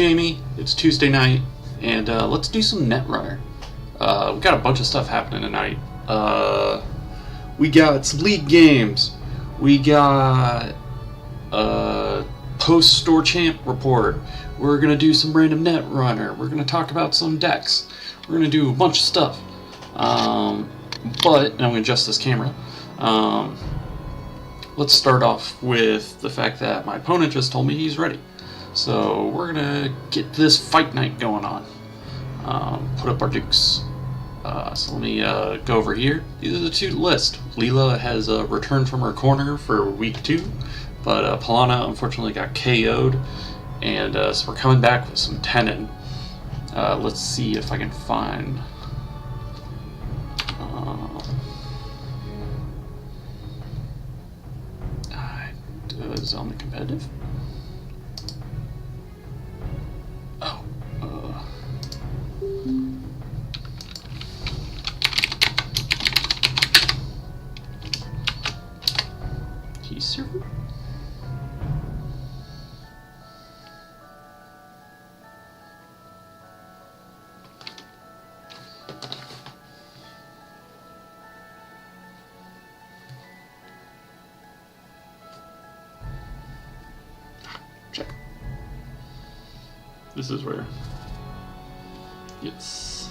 Jamie. It's Tuesday night, and let's do some Netrunner. We got a bunch of stuff happening tonight. We got some league games. We got a post-store champ report. We're going to do some random Netrunner. We're going to talk about some decks. We're going to do a bunch of stuff. But, and I'm going to adjust this camera. Let's start off with the fact that my opponent just told me he's ready. So we're going to get this fight night going on. Put up our dukes. So let me go over here. These are the two lists. Leela has returned from her corner for week 2, but Polana unfortunately got KO'd, and so we're coming back with some Tenon. Let's see if I can find... is it on the competitive? Oh. Key server? Check. This is where. Yes.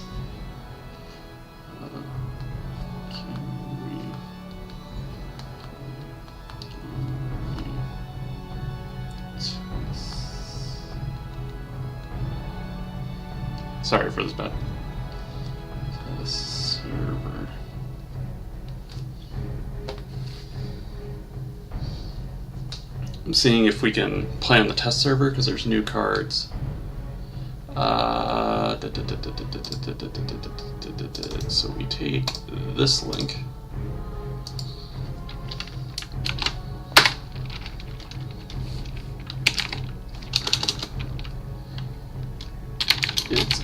Sorry for this bad. Server. I'm seeing if we can play on the test server because there's new cards. So we take this link. It's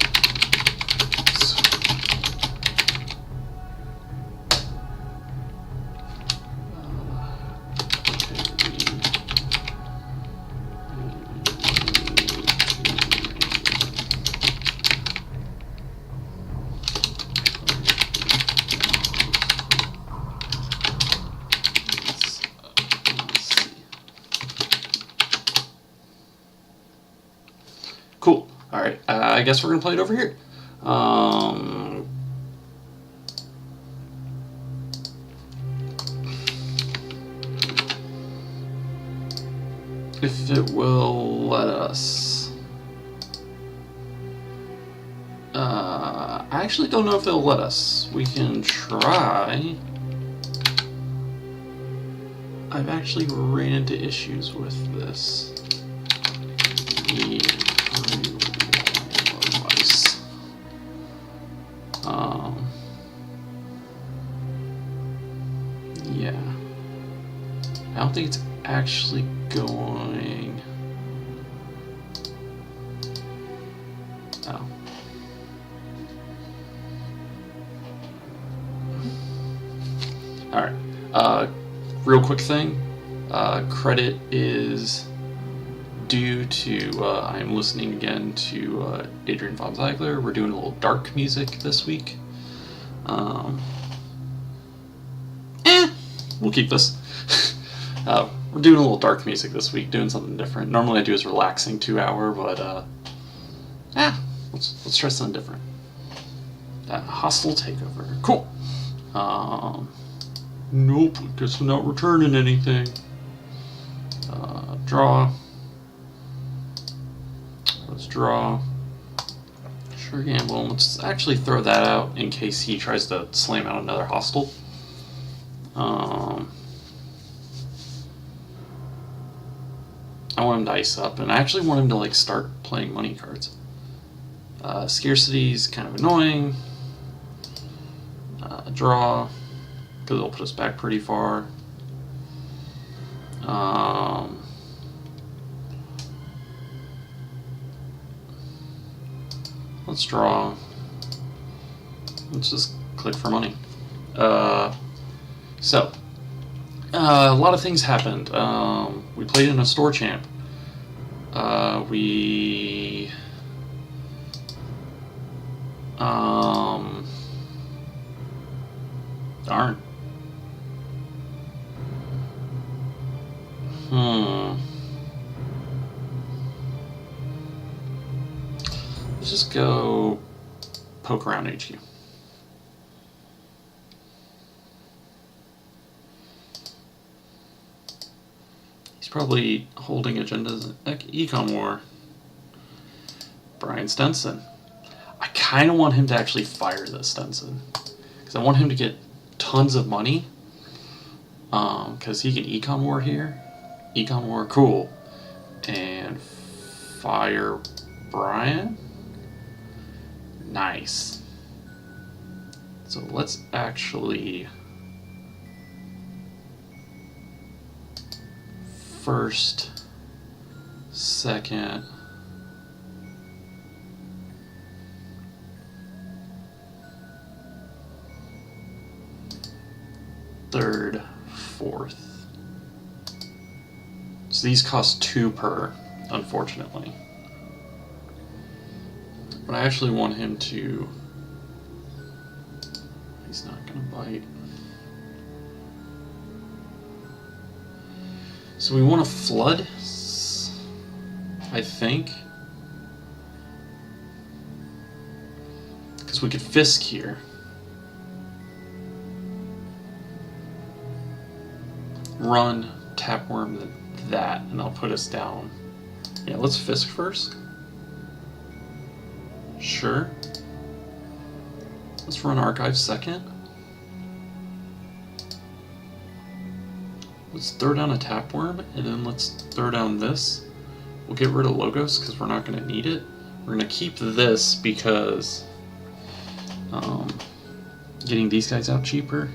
cool. All right, I guess we're gonna play it over here. If it will let us. I actually don't know if it'll let us. We can try. I've actually ran into issues with this. Yeah. I don't think it's actually going. Oh. Alright. Real quick thing. Credit is due to I am listening again to Adrian von Ziegler. We're doing a little dark music this week. We'll keep this. We're doing a little dark music this week, doing something different. Normally I do is relaxing 2-hour, but let's try something different. Hostile takeover. Cool. Nope, guess we're not returning anything. Draw. Let's draw. Sure gamble. Let's actually throw that out in case he tries to slam out another hostile. I want him to ice up, and I actually want him to start playing money cards. Scarcity is kind of annoying. Draw, because it'll put us back pretty far. Let's draw. Let's just click for money. So, a lot of things happened. We played in a store champ. We Darn. Let's just go poke around HQ. He's probably holding agendas at Econ War. Brian Stenson. I kind of want him to actually fire this Stenson. Because I want him to get tons of money. Because he can Econ War here. Econ War, cool. And fire Brian. Nice. So let's actually first, second, third, fourth. So these cost 2 per, unfortunately. But I actually want him to... He's not going to bite. So we want to flood, I think. Because we could Fisk here. Run, Tapworm, that, and I'll put us down. Yeah, let's Fisk first. Sure. Let's run Archive second. Let's throw down a Tapworm, and then let's throw down this. We'll get rid of Logos, because we're not going to need it. We're going to keep this, because getting these guys out cheaper.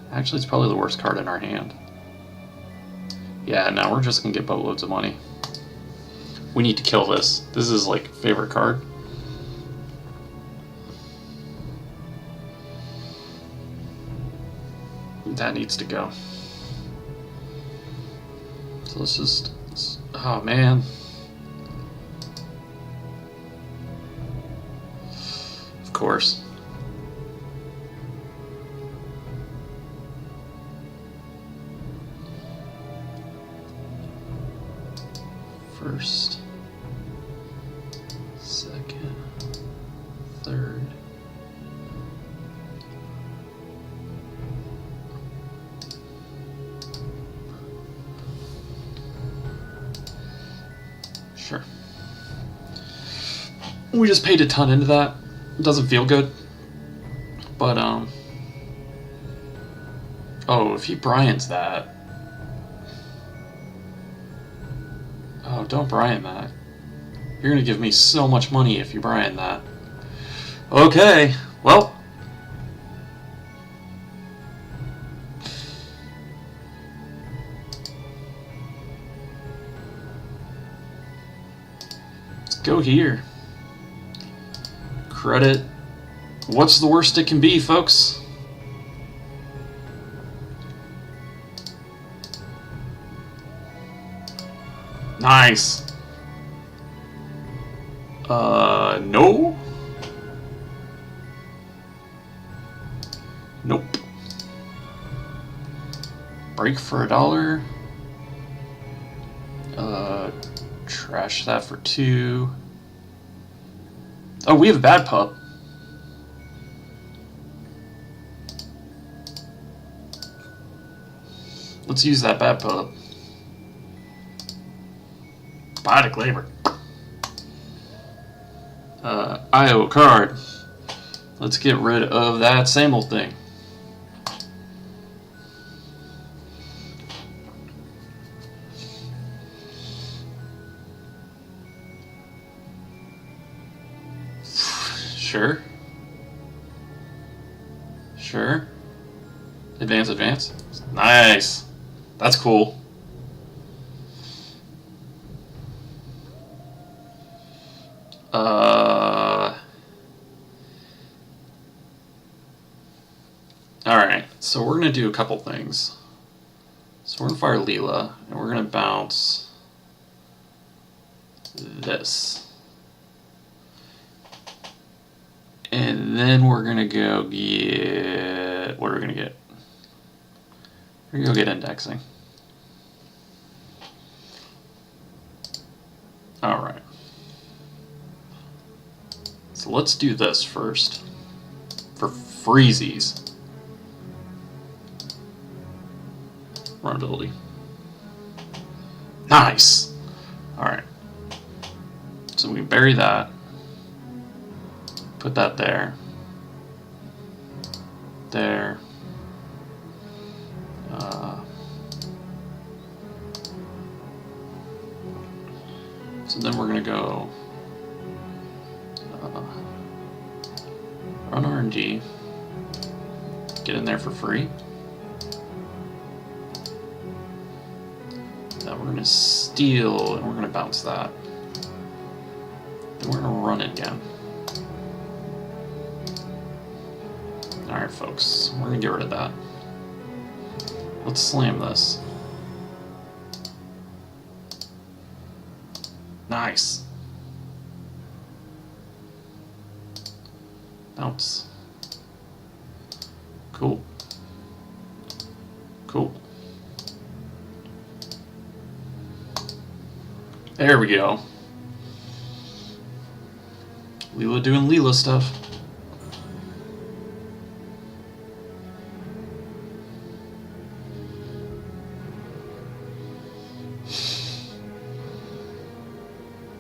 Actually, it's probably the worst card in our hand. Yeah, now we're just going to get boatloads of money. We need to kill this. This is like favorite card. That needs to go. So let's just... Oh, man. Of course. First, second, third. Sure. We just paid a ton into that. It doesn't feel good. But, oh, if he Brian's that. Oh, don't Brian that. You're gonna give me so much money if you Brian that. Okay, well. Let's go here. Credit. What's the worst it can be, folks? Nice. No. Nope. Break for $1. Trash that for 2. Oh, we have a bad pup. Let's use that bad pup. Biotic labor. IO card. Let's get rid of that same old thing. Sure. Sure. Advance, advance. Nice. That's cool. Alright, so we're going to do a couple things. So we're going to fire Leela, and we're going to bounce this. And then we're going to go get... What are we going to get? We're going to go get indexing. Alright. So let's do this first. For freezies. Runability. Nice! Alright. So we bury that. Put that there. There. So then we're going to go run RNG, get in there for free. Then we're going to steal and we're going to bounce that. Then we're going to run it again. Alright folks, we're going to get rid of that. Let's slam this. Nice. Bounce. Cool. Cool. There we go. Leela doing Leela stuff.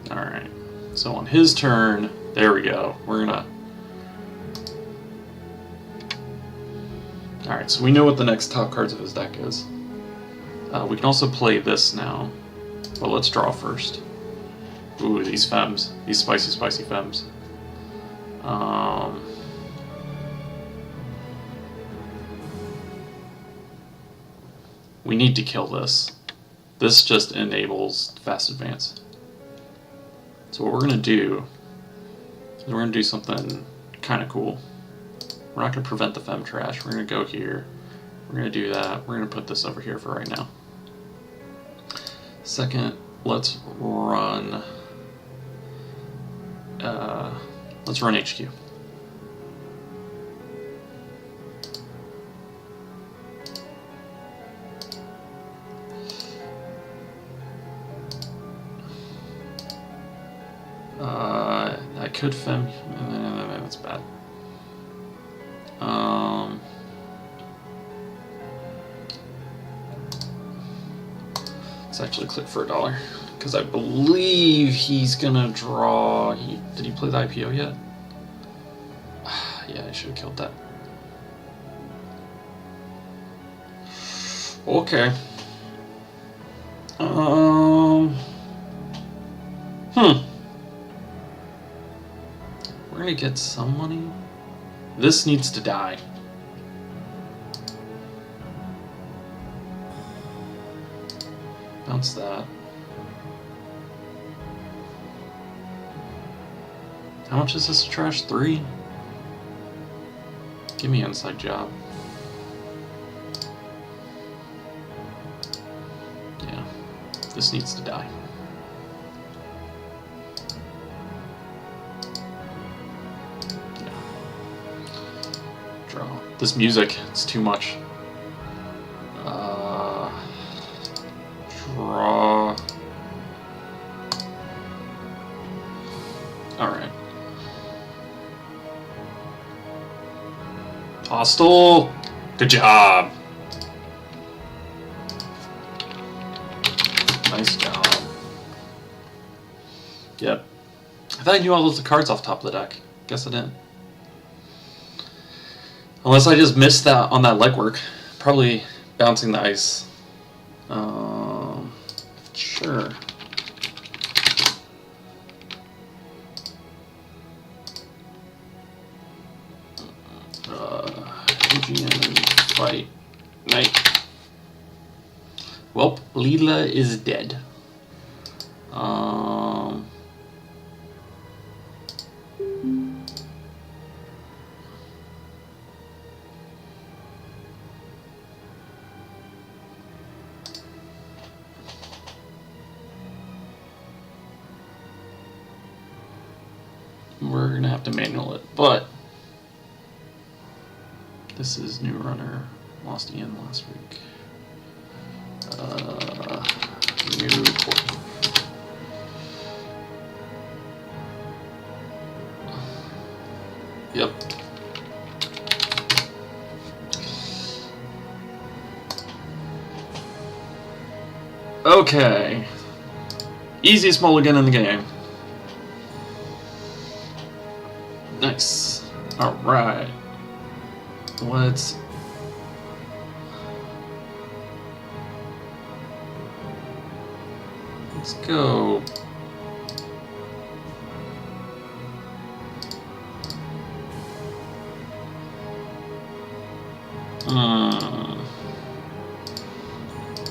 Alright, so on his turn, there we go. We're gonna... Alright, so we know what the next top cards of his deck is. We can also play this now, but let's draw first. Ooh, these femmes. These spicy, spicy femmes. We need to kill this. This just enables fast advance. So what we're going to do is we're going to do something kind of cool. We're not going to prevent the femme trash. We're going to go here. We're going to do that. We're going to put this over here for right now. Second, let's run HQ. I could femme. That's bad. Let's actually click for $1 because I believe he's gonna draw. Did he play the IPO yet? Yeah, I should have killed that. Okay. We're gonna get some money. This needs to die. Bounce that. How much is this trash? 3? Give me an inside job. Yeah, this needs to die. Yeah. Draw. This music, it's too much. Draw. Alright. Hostile. Good job. Nice job. Yep. I thought I knew all of the cards off top of the deck. Guess I didn't. Unless I just missed that on that legwork. Probably bouncing the ice. Sure. Fight. Night. Well, Leela is dead. we're gonna have to manual it, but this is new runner. Lost Ian last week. New port. Yep. Okay. Easiest mulligan in the game. Nice. Alright. Let's go.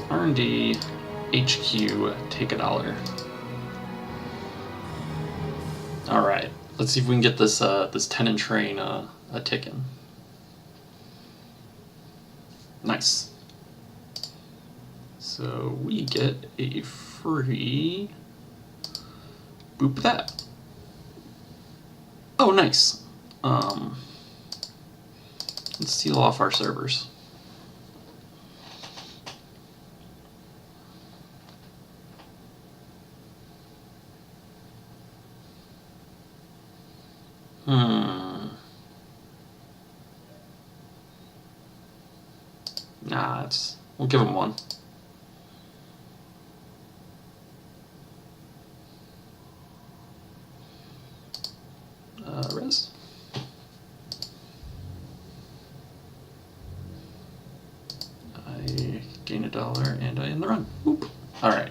R&D HQ, take $1. Alright, let's see if we can get this this tenon train a ticking. Nice. So we get a free boop that. Oh, nice. Let's seal off our servers. Nah, we'll give him one. Res. I gain $1 and I end the run. Whoop. Alright.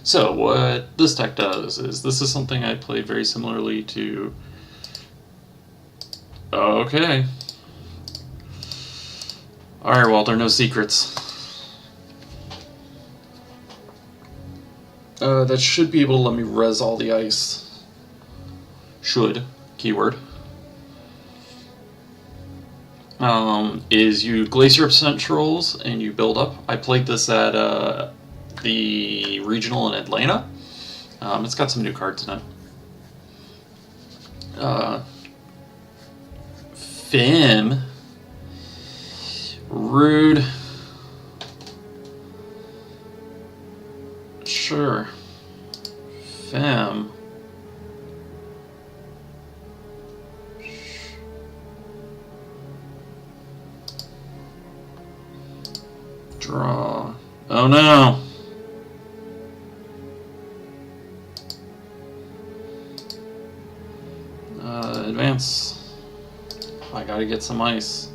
So what this deck does is, this is something I played very similarly to... Okay. Alright, Walter, no secrets. That should be able to let me res all the ice. Should. Keyword. Is you Glacier Centrals and you build up. I played this at the regional in Atlanta. It's got some new cards in it. Femme. Rude. Sure. Femme. Draw. Oh no. Advance. I gotta get some ice.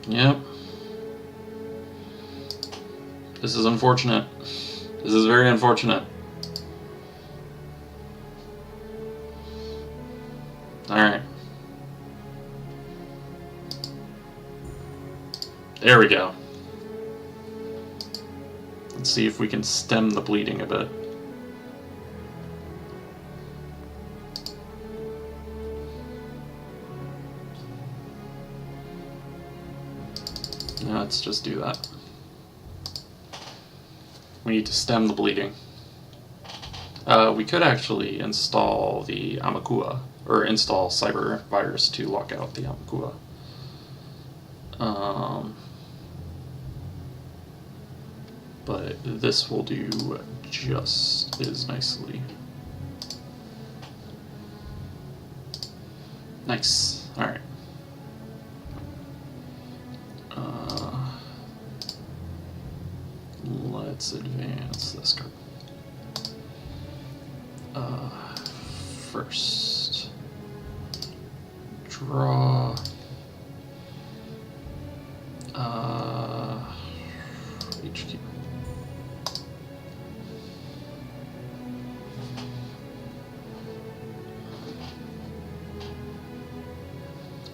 Yep. This is unfortunate. This is very unfortunate. Alright. There we go. Let's see if we can stem the bleeding a bit. Let's just do that. We need to stem the bleeding. We could actually install the Amakua, or install Cyber Virus to lock out the Amakua. But this will do just as nicely. Nice. Alright. Let's advance this card. First, draw. HQ.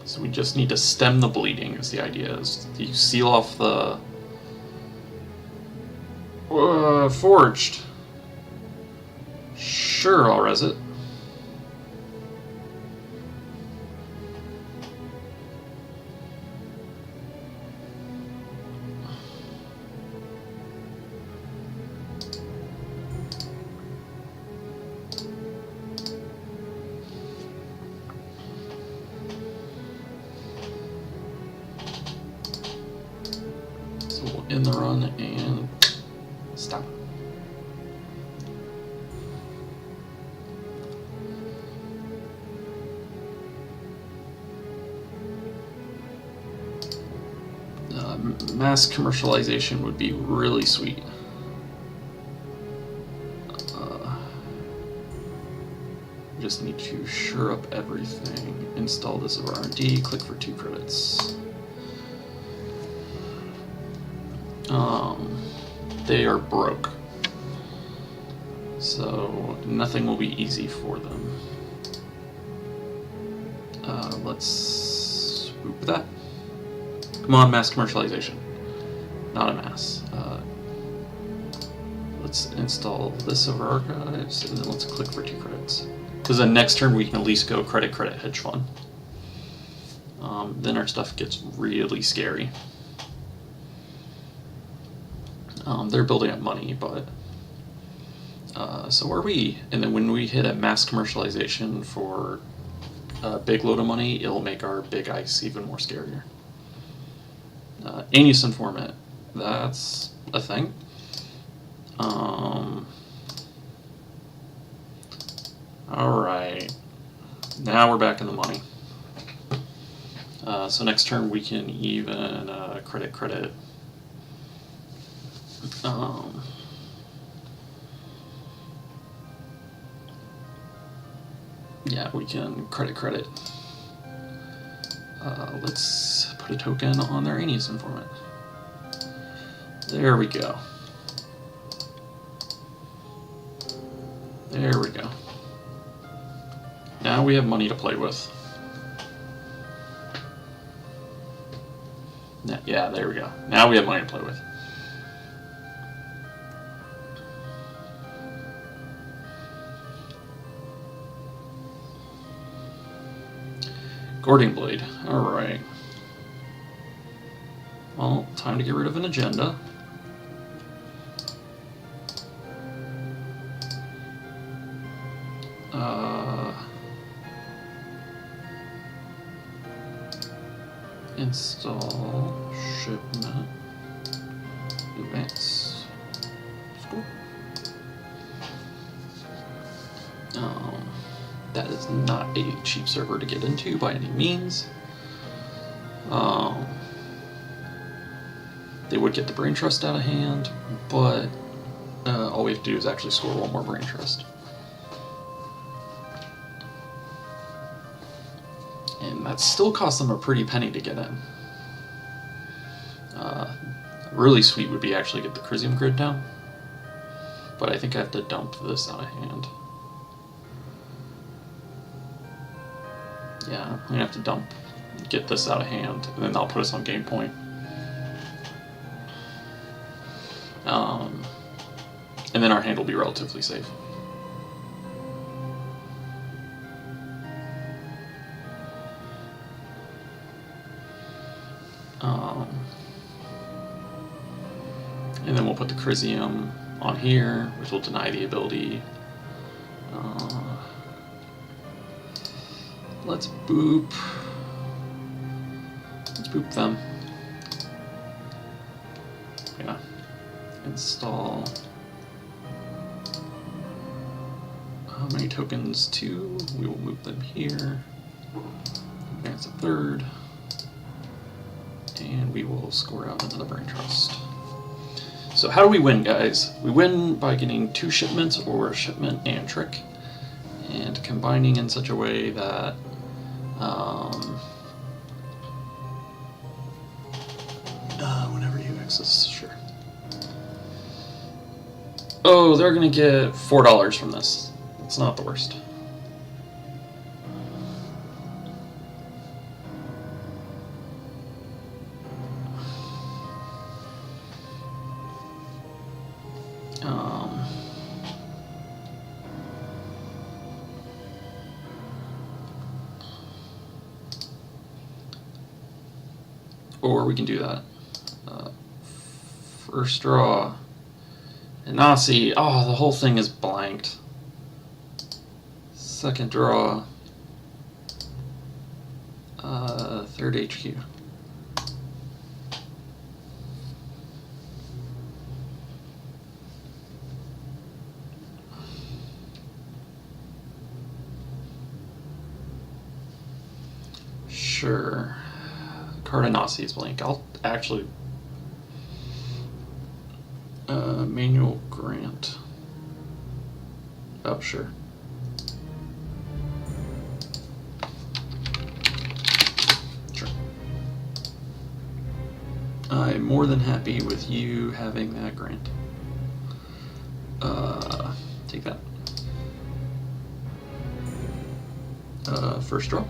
So we just need to stem the bleeding, is the idea. Is you seal off the forged. Sure, I'll res it. in the run and stop. Mass commercialization would be really sweet. Just need to sure up everything. Install this over R&D, click for 2 credits. They are broke, so nothing will be easy for them. Let's boop that. Come on, mass commercialization. Not a mass. Let's install this over archives, and then let's click for 2 credits. Because then next turn we can at least go credit, hedge fund. Then our stuff gets really scary. They're building up money, but so are we. And then when we hit a mass commercialization for a big load of money, it'll make our big ice even more scarier. Anus informant, that's a thing. Alright, now we're back in the money. So next turn we can even credit. Yeah, we can credit. Let's put a token on their Anus informant. There we go. There we go. Now we have money to play with. Yeah, there we go. Now we have money to play with. Gording Blade. Alright. Well, time to get rid of an agenda. Install shipment advance school. That is not a cheap server to get into by any means. They would get the brain trust out of hand, but all we have to do is actually score 1 more brain trust. And that still costs them a pretty penny to get in. Really sweet would be actually get the Crisium grid down, but I think I have to dump this out of hand. Yeah, I'm gonna have to get this out of hand, and then that'll put us on game point. And then our hand will be relatively safe. And then we'll put the Crisium on here, which will deny the ability. Let's boop them. Yeah. Install. How many tokens? 2. We will move them here. Advance a 3rd. And we will score out another brain trust. So how do we win, guys? We win by getting 2 shipments or a shipment and trick, and combining in such a way that whenever you access, sure. Oh, they're gonna get $4 from this. It's not the worst. Or we can do that. First draw. And now see, oh, the whole thing is blanked. Second draw. 3rd HQ. Sure. Card Anasi is blank. I'll actually... manual grant. Oh, sure. Sure. I'm more than happy with you having that grant. Take that. First draw.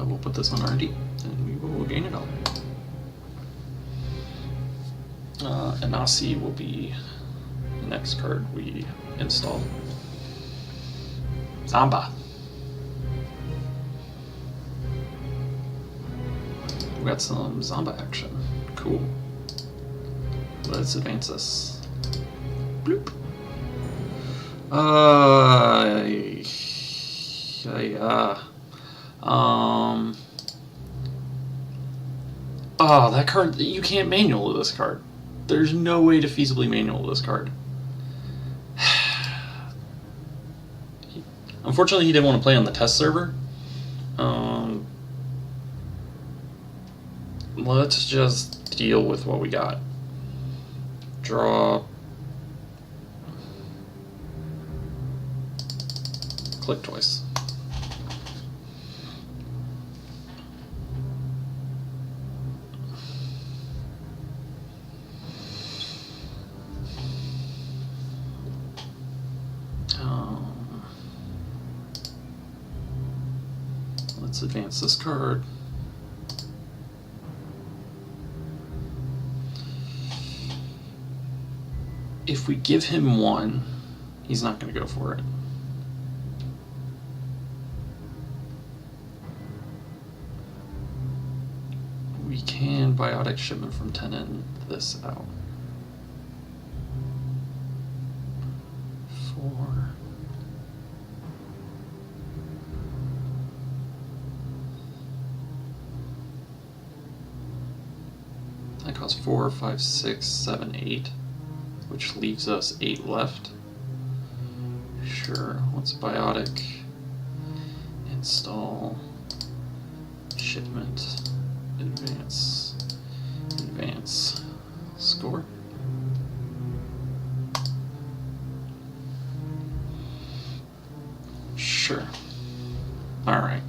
We'll put this on R&D, and we will gain it all. Anasi will be the next card we install. Zamba. We got some Zamba action. Cool. Let's advance this. Bloop. Oh, that card, you can't manual this card. There's no way to feasibly manual this card. Unfortunately, he didn't want to play on the test server. Let's just deal with what we got. Draw. Click twice. Let's advance this card. If we give him one, he's not going to go for it. We can biotic shipment from tenant this out. 4. That costs 4, 5, 6, 7, 8, which leaves us 8 left. Sure, let's biotic, install, shipment, advance, score. Sure. Alright.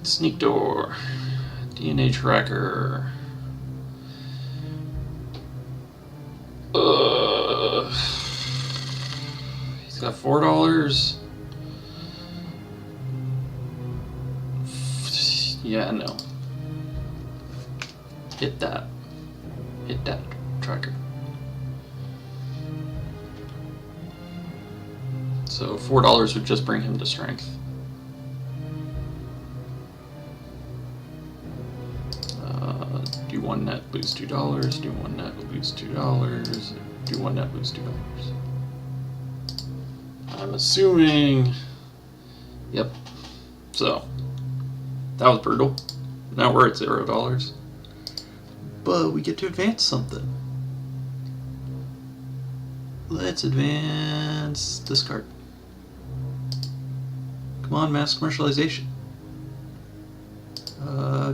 Sneak door. DNA tracker. He's got $4. Yeah, no. Hit that. Hit that tracker. So $4 would just bring him to strength. Do one net, lose $2. Do one net, lose $2. Do one net, lose $2. I'm assuming. Yep. So that was brutal. Now we're at $0. But we get to advance something. Let's advance this card. Come on, mass commercialization.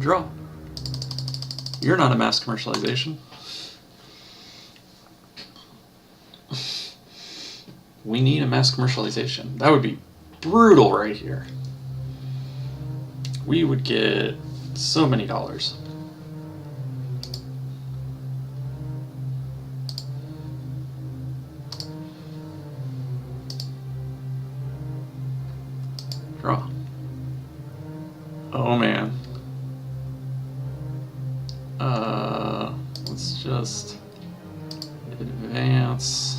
Draw. You're not a mass commercialization. We need a mass commercialization. That would be brutal right here. We would get so many dollars. Draw. Oh man. Let's just advance.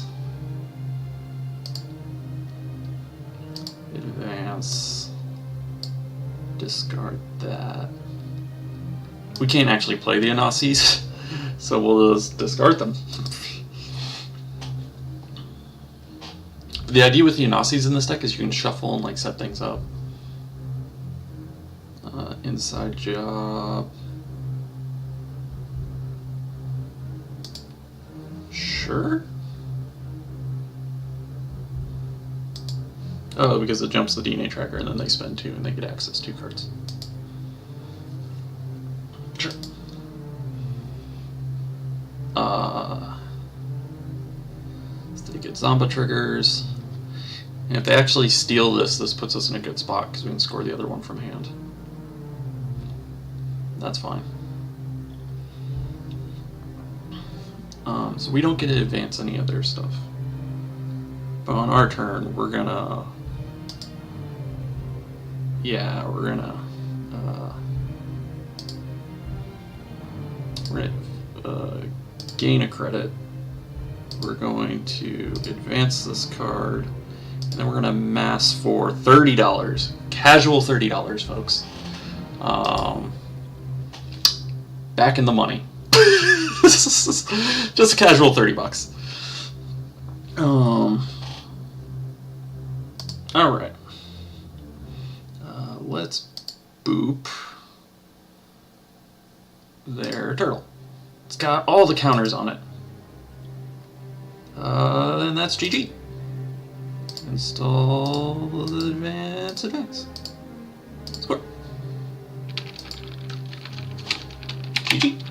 Discard that. We can't actually play the Anasis, so we'll just discard them. The idea with the Anasis in this deck is you can shuffle and like set things up. Inside job. Sure. Oh, because it jumps the DNA tracker and then they spend 2 and they get access to cards. Sure. So they get Zomba triggers. And if they actually steal this, this puts us in a good spot because we can score the other one from hand. That's fine. So we don't get to advance any of their stuff. But on our turn, we're gonna... Yeah, we're gonna gain a credit. We're going to advance this card, and then we're gonna mass for $30. Casual $30, folks. Back in the money. Just a casual $30. All right. Let's boop their turtle. It's got all the counters on it. And that's GG. Install the advance. Score. GG.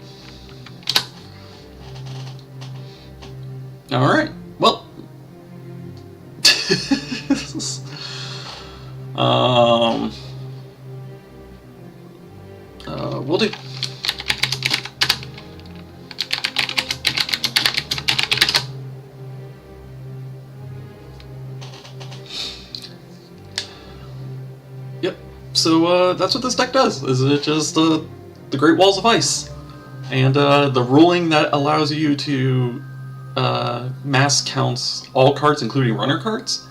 All right. Well. We'll do. Yep. So that's what this deck does. Is it just the Great Walls of Ice, and the ruling that allows you to mass counts all cards, including runner cards,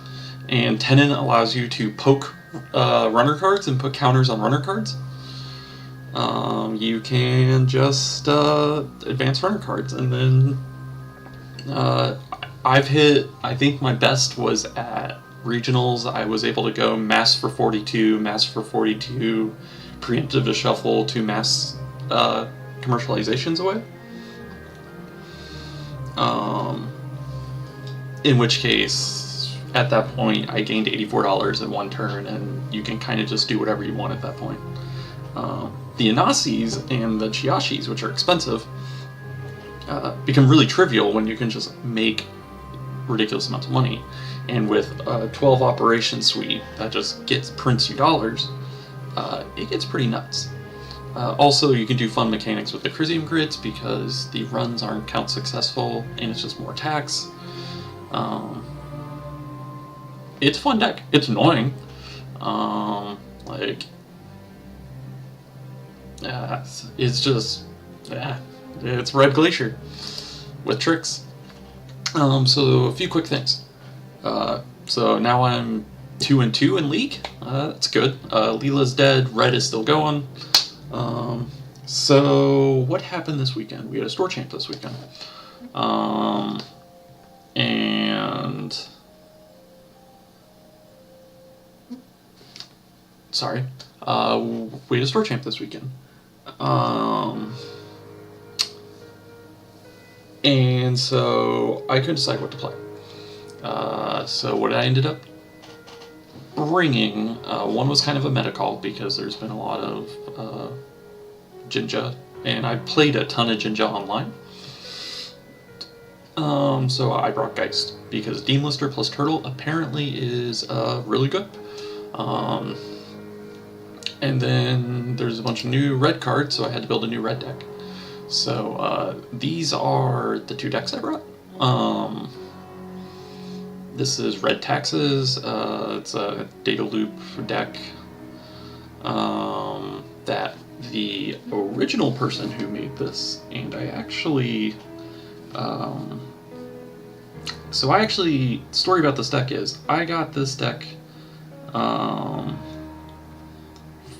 and Tenon allows you to poke runner cards and put counters on runner cards. You can just advance runner cards, and then I've hit, I think my best was at regionals. I was able to go mass for 42, preemptive to shuffle, 2 mass commercializations away. In which case, at that point, I gained $84 in 1 turn, and you can kind of just do whatever you want at that point. The Inasis and the Chiashis, which are expensive, become really trivial when you can just make ridiculous amounts of money. And with a 12 operation suite that just prints you dollars, it gets pretty nuts. Also, you can do fun mechanics with the Crisium grids because the runs aren't count successful and it's just more tax. It's a fun deck. It's annoying. It's just, it's Red Glacier with tricks. So a few quick things. So now I'm 2-2 in League. That's good. Leela's dead. Red is still going. So what happened this weekend? We had a store champ this weekend. We had a store champ this weekend. And so I couldn't decide what to play. So what I ended up bringing, one was kind of a meta call because there's been a lot of Jinja, and I played a ton of Jinja online. So I brought Geist because Dean Lister plus Turtle apparently is really good. And then there's a bunch of new red cards, so I had to build a new red deck. So these are the 2 decks I brought. This is Red Taxes. It's a data loop deck that the original person who made this, and I actually... story about this deck is, I got this deck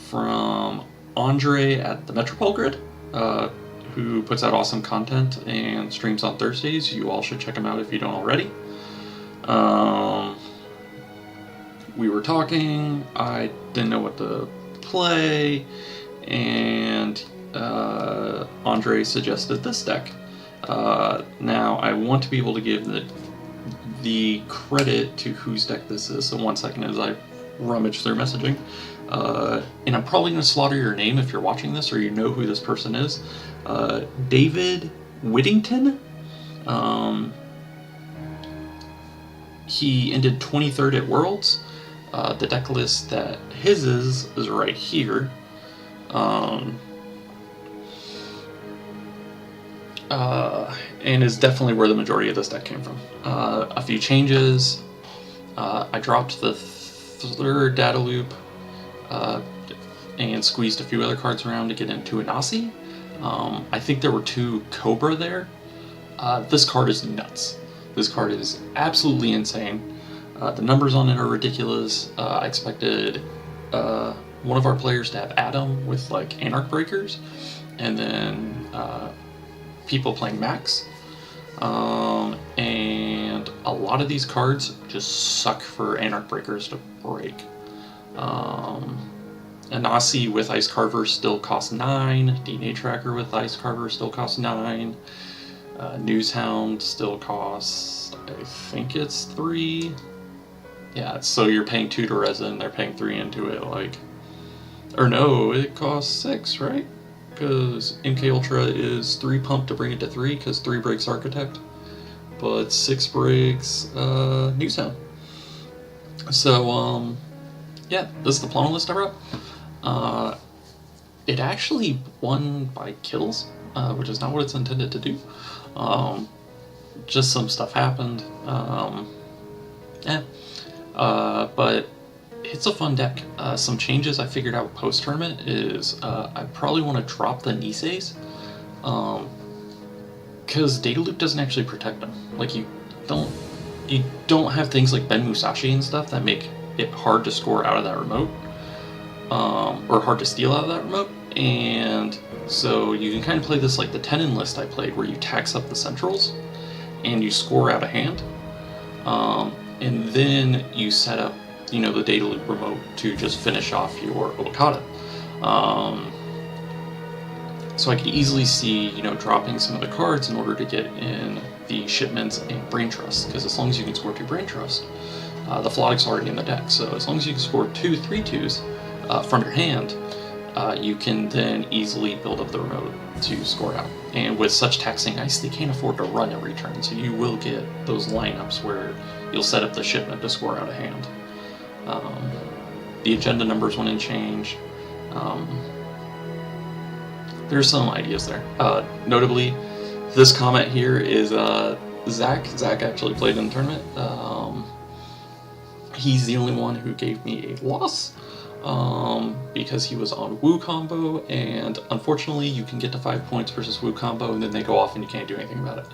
from Andre at the Metropole Grid, who puts out awesome content and streams on Thursdays. You all should check him out if you don't already. We were talking, I didn't know what to play, and Andre suggested this deck. Now, I want to be able to give the the credit to whose deck this is. So 1 second as I rummage through messaging. And I'm probably going to slaughter your name if you're watching this or you know who this person is. David Whittington. He ended 23rd at Worlds. The deck list that his is right here. And is definitely where the majority of this deck came from. A few changes. I dropped the third data loop and squeezed a few other cards around to get into Anasi. I think there were 2 Cobra there. This card is nuts. This card is absolutely insane. The numbers on it are ridiculous. I expected one of our players to have Adam with like Anarch Breakers, and then people playing Max. And a lot of these cards just suck for Anarch Breakers to break. Anasi with Ice Carver still costs 9. DNA Tracker with Ice Carver still costs 9. Newshound still costs, I think it's 3. Yeah, so you're paying 2 to resin, they're paying 3 into it, like... Or no, it costs 6, right? Because MK Ultra is 3 pump to bring it to 3, because 3 breaks Architect, but 6 breaks Newshound. So, yeah, this is the Plano list I wrote. It actually won by kills, which is not what it's intended to do. Just some stuff happened. But it's a fun deck. Some changes I figured out post-tournament is I probably want to drop the Niseis, because Data Loop doesn't actually protect them. Like, you don't have things like Ben Musashi and stuff that make it hard to score out of that remote, or hard to steal out of that remote. And so you can kind of play this like the Tenon list I played, where you tax up the centrals and you score out a hand, and then you set up, you know, the Data Loop remote to just finish off your Okada. So I could easily see, you know, dropping some of the cards in order to get in the shipments and Brain Trust, because as long as you can score 2 Brain Trust, the Flotic's already in the deck. So as long as you can score 2 3/2s from your hand, you can then easily build up the remote to score out. And with such taxing ice, they can't afford to run every turn, so you will get those lineups where you'll set up the shipment to score out a hand. The agenda numbers went and changed. There's some ideas there. Notably, this comment here is Zach. Zach actually played in the tournament. He's the only one who gave me a loss, because he was on Wu combo, and unfortunately you can get to 5 points versus Wu combo and then they go off and you can't do anything about it.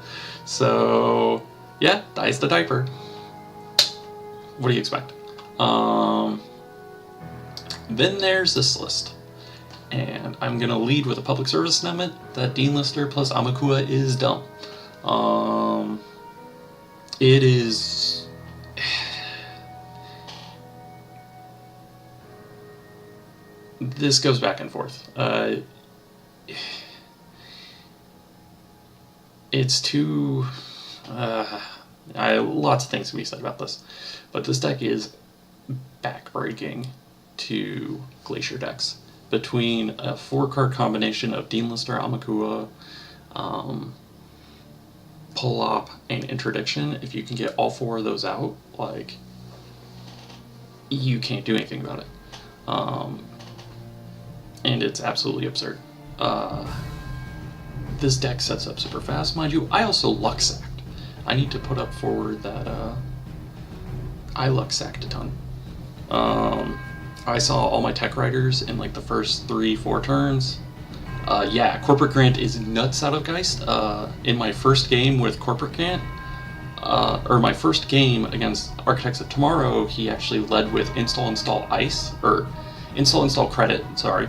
So yeah, dies the diaper. What do you expect? Then there's this list, and I'm gonna lead with a public service announcement that Dean Lister plus Amakua is dumb. It is... This goes back and forth. It's too... lots of things can be said about this, but this deck is backbreaking to Glacier decks. Between a 4-card combination of Dean Lister, Amakua, Pull-Op, and Interdiction, if you can get all 4 of those out, like, you can't do anything about it. And it's absolutely absurd. This deck sets up super fast, mind you. I also luck sacked. I need to put up forward that I luck sacked a ton. I saw all my tech riders in like the first 3-4 turns. Yeah, Corporate Grant is nuts out of Geist. In my first game with Corporate Grant, or my first game against Architects of Tomorrow, he actually led with install ice, or install credit, sorry,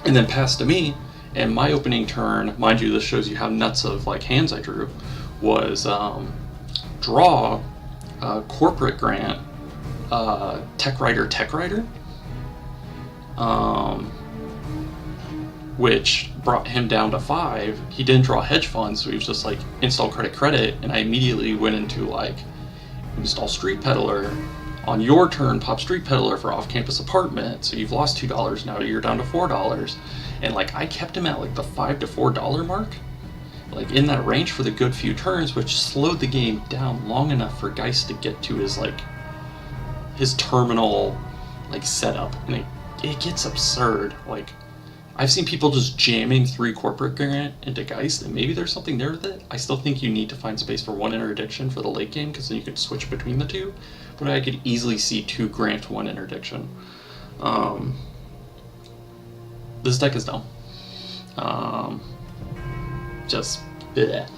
and then passed to me. And my opening turn, mind you, this shows you how nuts of like hands I drew, was draw, Corporate Grant, Tech Rider, which brought him down to 5. He didn't draw hedge funds, so he was just like, install credit, and I immediately went into like, install street peddler. On your turn, pop street peddler for off-campus apartment. So you've lost $2 now. You're down to $4, and like I kept him at like the $5 to $4 mark, like in that range for the good few turns, which slowed the game down long enough for Geist to get to his like his terminal like setup, and it gets absurd. Like I've seen people just jamming 3 corporate grant into Geist, and maybe there's something there with it. I still think you need to find space for 1 interdiction for the late game, because then you can switch between the 2. But I could easily see 2 grant, 1 interdiction. This deck is dumb. Just bleh.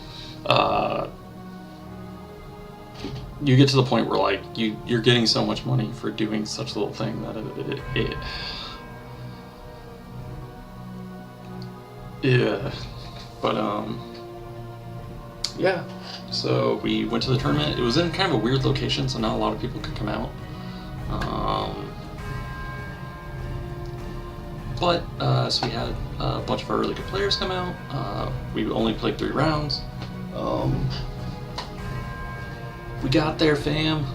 You get to the point where like you're getting so much money for doing such a little thing that it yeah, but yeah. So we went to the tournament. It was in kind of a weird location, so not a lot of people could come out. But so we had a bunch of our really good players come out. We only played 3 rounds. We got there, fam.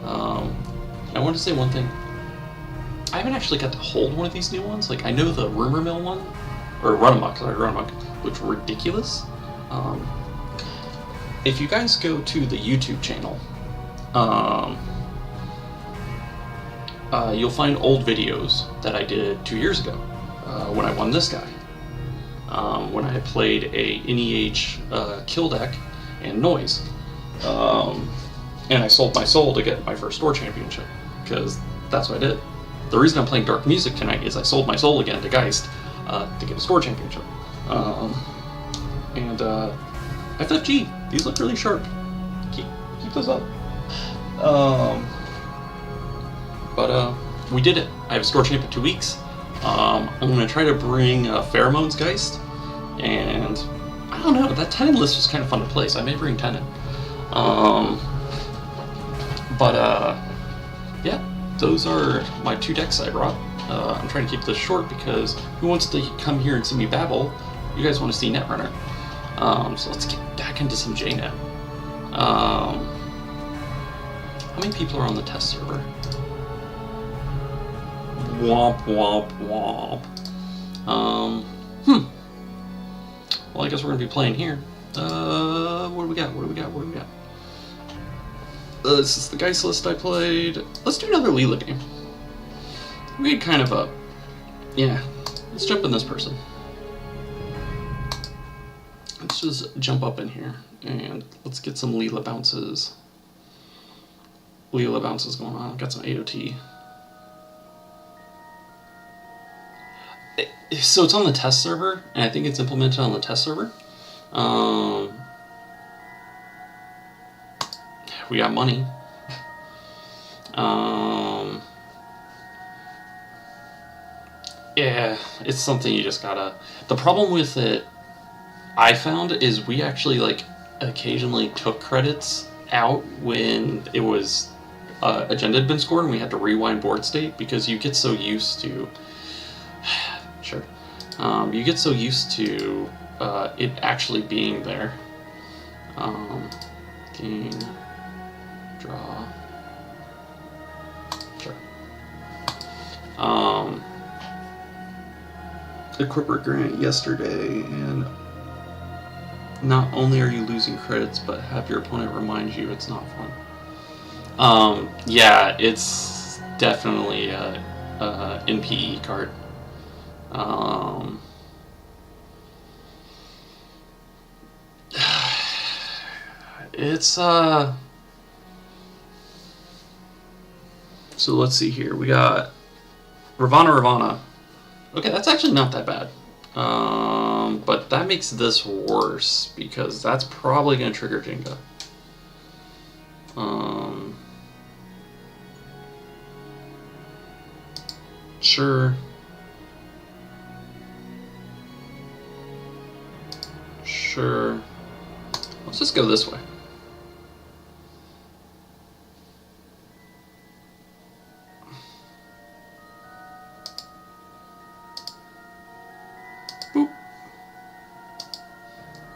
I want to say one thing. I haven't actually got to hold one of these new ones. Like I know the Rumor Mill one. Or Run Amok, which were ridiculous. If you guys go to the YouTube channel, you'll find old videos that I did 2 years ago when I won this guy. When I played a NEH kill deck and noise. And I sold my soul to get my first store championship, because that's what I did. The reason I'm playing Dark Music tonight is I sold my soul again to Geist to get a store championship. And FFG, these look really sharp. Keep those up. But we did it. I have a store champ in 2 weeks. I'm going to try to bring Pheromones Geist, and I don't know, that Tenon list was kind of fun to play, so I may bring Tenon. Yeah, those are my 2 decks I brought. I'm trying to keep this short because who wants to come here and see me babble? You guys want to see Netrunner. So let's get back into some JNet. How many people are on the test server? Womp, womp, womp. Well, I guess we're going to be playing here. What do we got? This is the Geist list I played. Let's do another Leela game. We had kind of a... Yeah. Let's jump in this person. Let's just jump up in here, and let's get some Leela bounces. Leela bounces going on. Got some AOT. So it's on the test server, and I think it's implemented on the test server. We got money. Yeah, it's something you just gotta... The problem with it, I found, is we actually, like, occasionally took credits out when it was... agenda had been scored and we had to rewind board state, because you get so used to... Sure. You get so used to it actually being there. Gain... Draw... Sure. The corporate grant yesterday, and not only are you losing credits, but have your opponent remind you it's not fun. Yeah, it's definitely a NPE card. It's so let's see here. We got Ravana. Okay, that's actually not that bad. But that makes this worse, because that's probably going to trigger Jenga. Sure. Let's just go this way.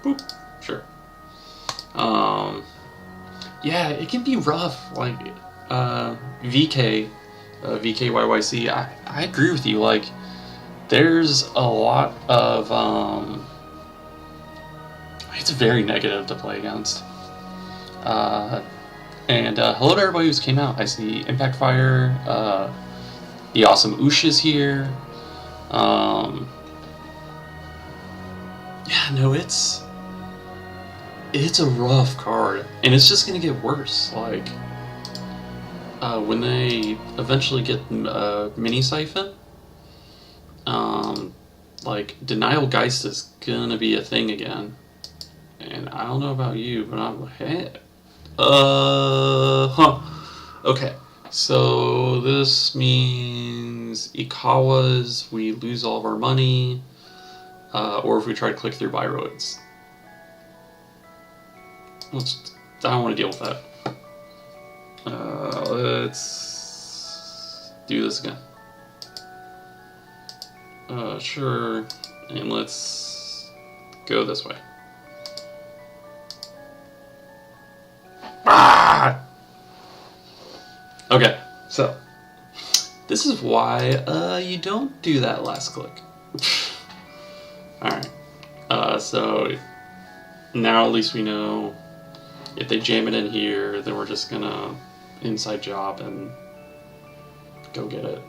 Boop. Sure. Yeah, it can be rough. Like, VKYYC, I agree with you. Like, there's a lot of, it's very negative to play against. And hello to everybody who's came out. I see Impact Fire, the awesome Oosh is here. Yeah, no, it's a rough card, and it's just gonna get worse. Like, when they eventually get Mini Siphon, like, Denial Geist is gonna be a thing again. And I don't know about you, but I'm like, hey, okay, so this means Ikawa's, we lose all of our money, or if we try to click through Byroids. I don't want to deal with that. Let's do this again. Sure, and let's go this way. Ah! Okay, so this is why you don't do that last click. Alright, so now at least we know if they jam it in here, then we're just gonna inside job and go get it.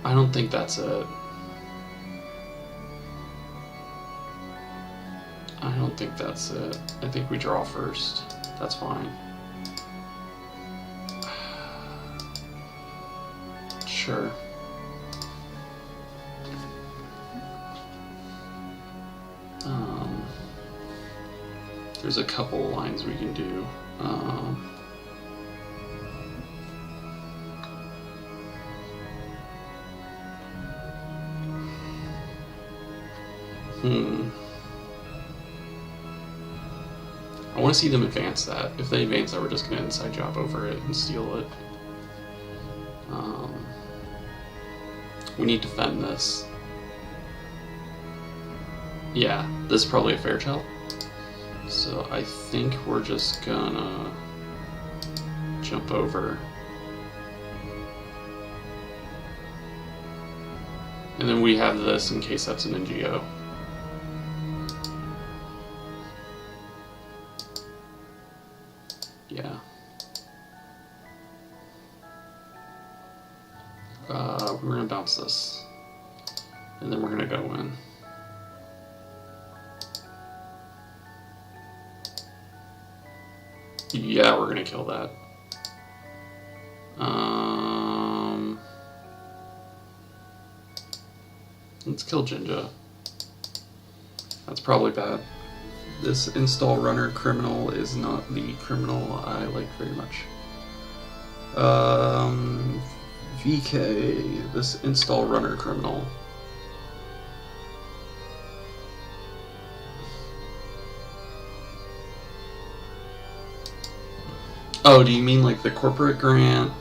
I don't think that's it. I don't think that's it. I think we draw first. That's fine. Sure. There's a couple lines we can do. I want to see them advance that. If they advance that, we're just going to inside job over it and steal it. We need to defend this. Yeah, this is probably a fair tell. So I think we're just gonna jump over. And then we have this in case that's an NGO. Yeah. We're gonna bounce this. And then we're gonna go in. Yeah, we're gonna kill that. Let's kill Jinja. That's probably bad. This install runner criminal is not the criminal I like very much. VK, this install runner criminal. Oh, do you mean like the corporate grant?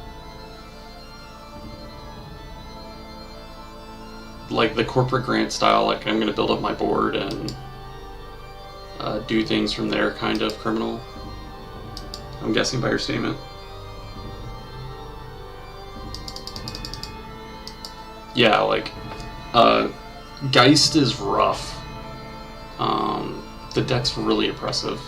Like the corporate grant style, like I'm gonna build up my board and do things from there kind of criminal? I'm guessing by your statement. Yeah, like, Geist is rough. The deck's really oppressive.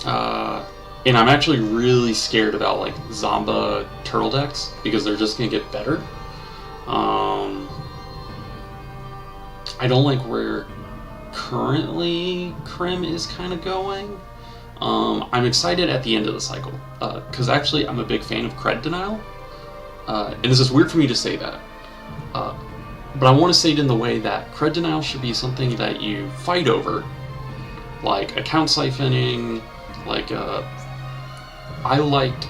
And I'm actually really scared about, like, Zomba turtle decks, because they're just gonna get better. I don't like where currently Crim is kind of going. I'm excited at the end of the cycle, because actually I'm a big fan of Cred Denial. And this is weird for me to say that, but I want to say it in the way that Cred Denial should be something that you fight over, like account siphoning, like, I liked,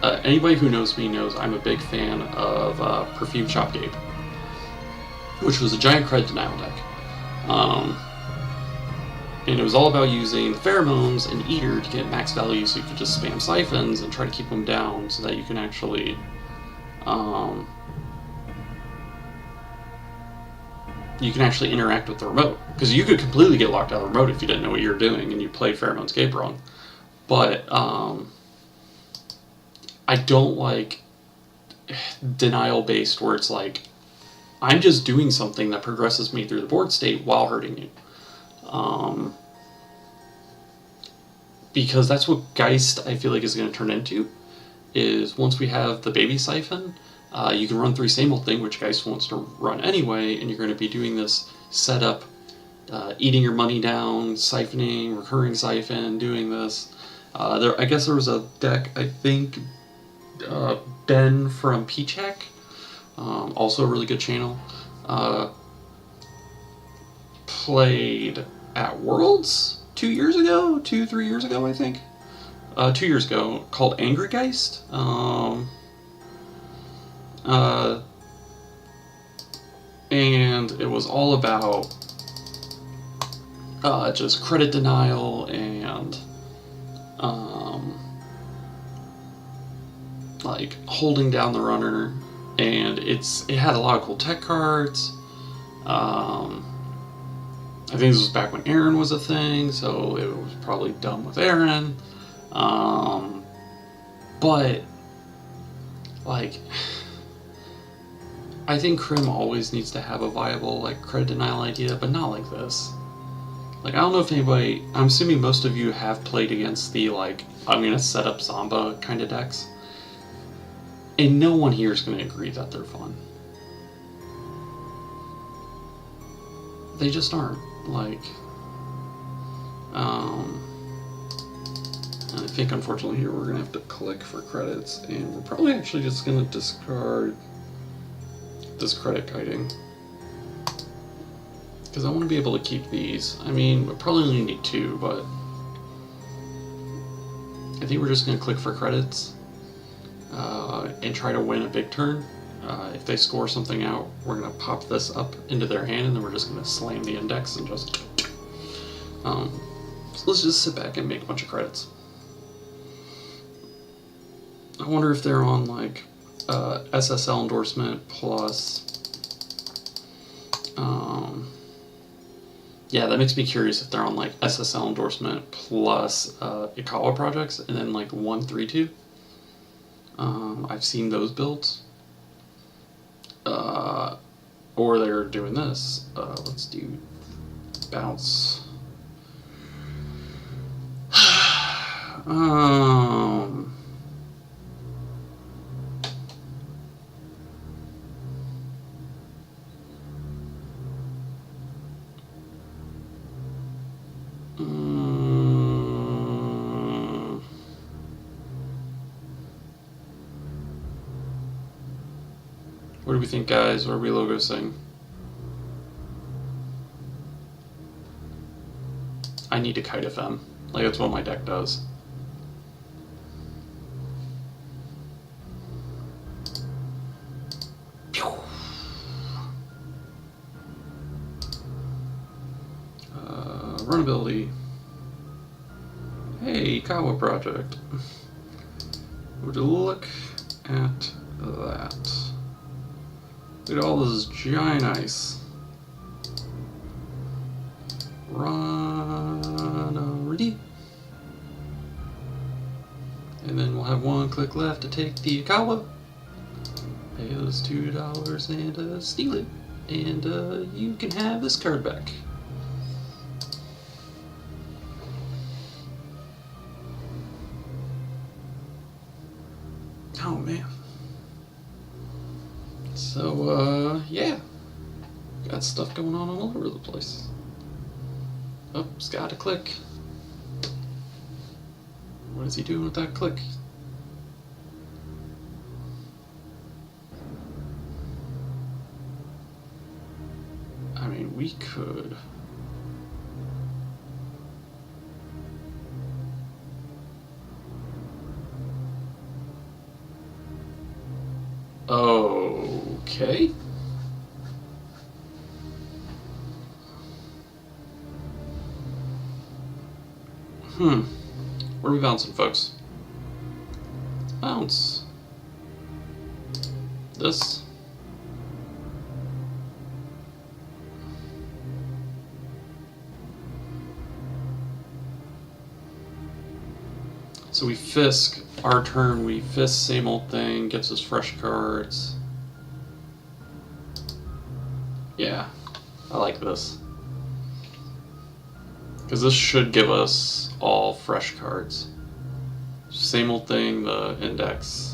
anybody who knows me knows I'm a big fan of Perfume Shop Gabe, which was a giant Cred Denial deck. And it was all about using pheromones and eater to get max value, so you could just spam siphons and try to keep them down so that you can actually interact with the remote. Because you could completely get locked out of the remote if you didn't know what you were doing and you played Pheromone Escape wrong. But I don't like denial-based where it's like, I'm just doing something that progresses me through the board state while hurting you. Because that's what Geist, I feel like, is going to turn into, is once we have the baby siphon, you can run through same old thing, which Geist wants to run anyway, and you're going to be doing this setup, eating your money down, siphoning, recurring siphon, doing this. I guess there was a deck, I think, Ben from Peachhack, also a really good channel, played at Worlds 3 years ago, I think. 2 years ago, called Angry Geist. And it was all about just credit denial and like holding down the runner, and it had a lot of cool tech cards. I think this was back when Aaron was a thing, so it was probably done with Aaron. But, like, I think Crim always needs to have a viable, like, credit denial idea, but not like this. Like, I don't know if anybody, I'm assuming most of you have played against the, like, I'm gonna set up Zamba kind of decks. And no one here is gonna agree that they're fun. They just aren't. Like, I think unfortunately here we're gonna have to click for credits, and we're probably actually just gonna discard this credit kiting, because I want to be able to keep these. I mean, we probably only need 2, but I think we're just gonna click for credits and try to win a big turn. If they score something out, we're going to pop this up into their hand, and then we're just going to slam the index and just... so let's just sit back and make a bunch of credits. I wonder if they're on, like, SSL endorsement plus... yeah, that makes me curious if they're on, like, SSL endorsement plus Ikawa projects, and then, like, 132. I've seen those builds. Or they're doing this. Let's do bounce. What do we think, guys? What are we logo saying? I need to Kite FM. Like, that's what my deck does. Runability. Hey, Kawa Project. Would you look at that? Look at all this giant ice. Run already. And then we'll have 1 click left to take the Akawa. Pay those $2 and steal it. And you can have this card back. Oh man. So, yeah. Got stuff going on all over the place. Oh, it's got a click. What is he doing with that click? I mean, we could... Okay. What are we bouncing, folks? Bounce. This. So we Fisk, our turn, we Fisk, same old thing, gives us fresh cards. Yeah, I like this. Because this should give us all fresh cards. Same old thing, the index.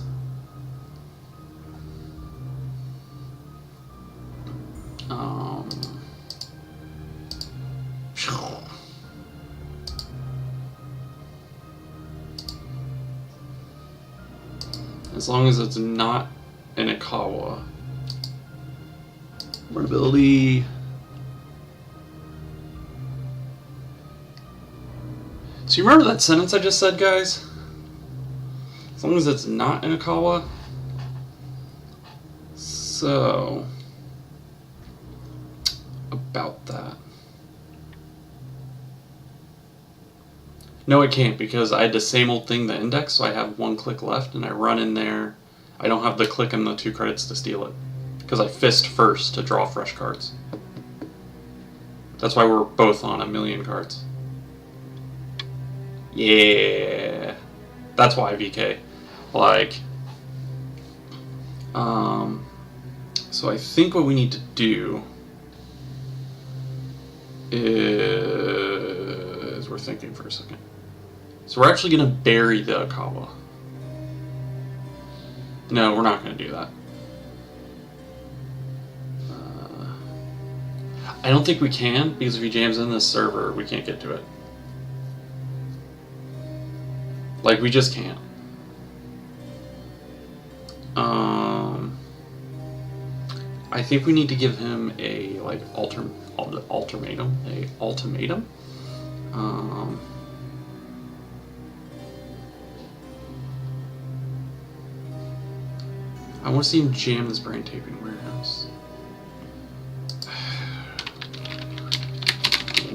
As long as it's not an Ikawa. Ability. So you remember that sentence I just said, guys? As long as it's not an Ikawa. So, about that. No, it can't, because I had the same old thing, the index, so I have one click left, and I run in there. I don't have the click and the 2 credits to steal it, because I Fist first to draw fresh cards. That's why we're both on 1,000,000 cards. Yeah. That's why VK. Like, so I think what we need to do is, we're thinking for a second. So we're actually going to bury the Ikawa. No, we're not going to do that. I don't think we can, because if he jams in this server, we can't get to it. Like, we just can't. I think we need to give him a, like, ultimatum. I want to see him jam this brain taping warehouse.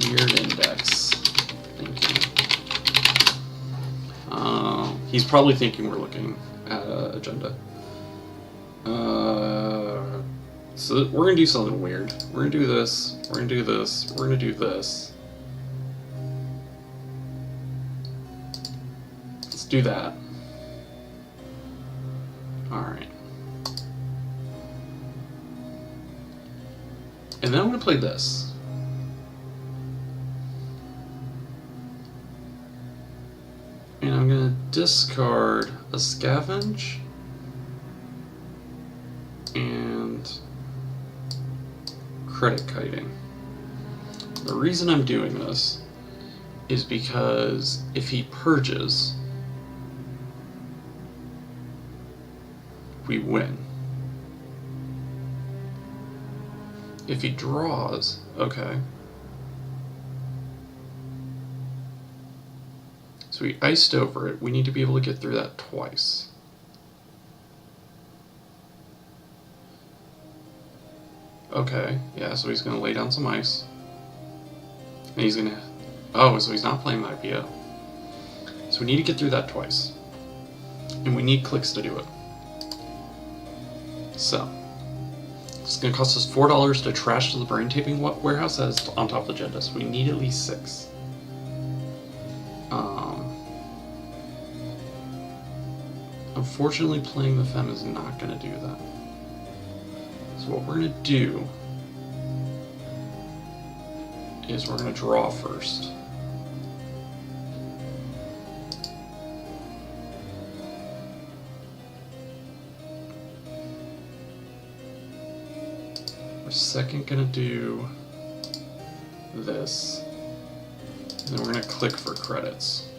Weird index thinking. He's probably thinking we're looking at an agenda. So we're gonna do something weird. We're gonna do this. We're gonna do this. We're gonna do this. Let's do that. All right. And then I'm gonna play this. And I'm gonna discard a scavenge and credit kiting. The reason I'm doing this is because if he purges, we win. If he draws, okay. So we iced over it. We need to be able to get through that twice. Okay, yeah, so he's going to lay down some ice. And he's going to... Oh, so he's not playing the IPO. So we need to get through that twice. And we need clicks to do it. So, it's going to cost us $4 to trash the brain taping warehouse that is on top of the agenda. So we need at least 6. Unfortunately, playing the Femme is not going to do that. So what we're going to do is we're going to draw first. We're second going to do this. And then we're going to click for credits.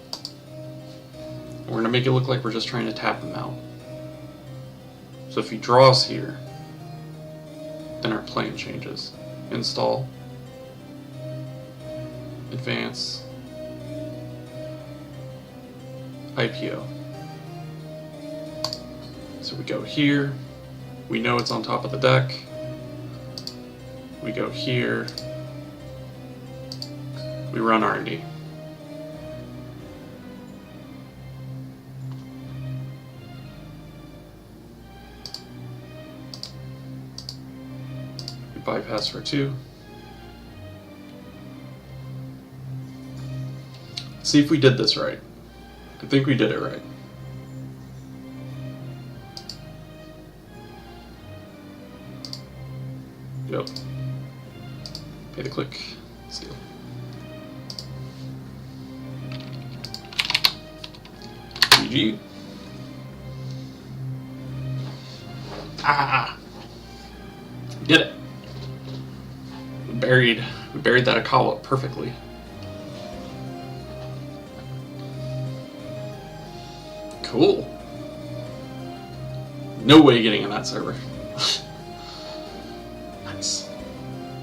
We're going to make it look like we're just trying to tap him out. So if he draws here, then our plan changes. Install. Advance. IPO. So we go here. We know it's on top of the deck. We go here. We run R&D. bypass for 2. See if we did this right. I think we did it right. Yep. Pay the click. Seal. GG. Ah! We did it. We buried that Akawa perfectly. Cool. No way getting in that server. Nice.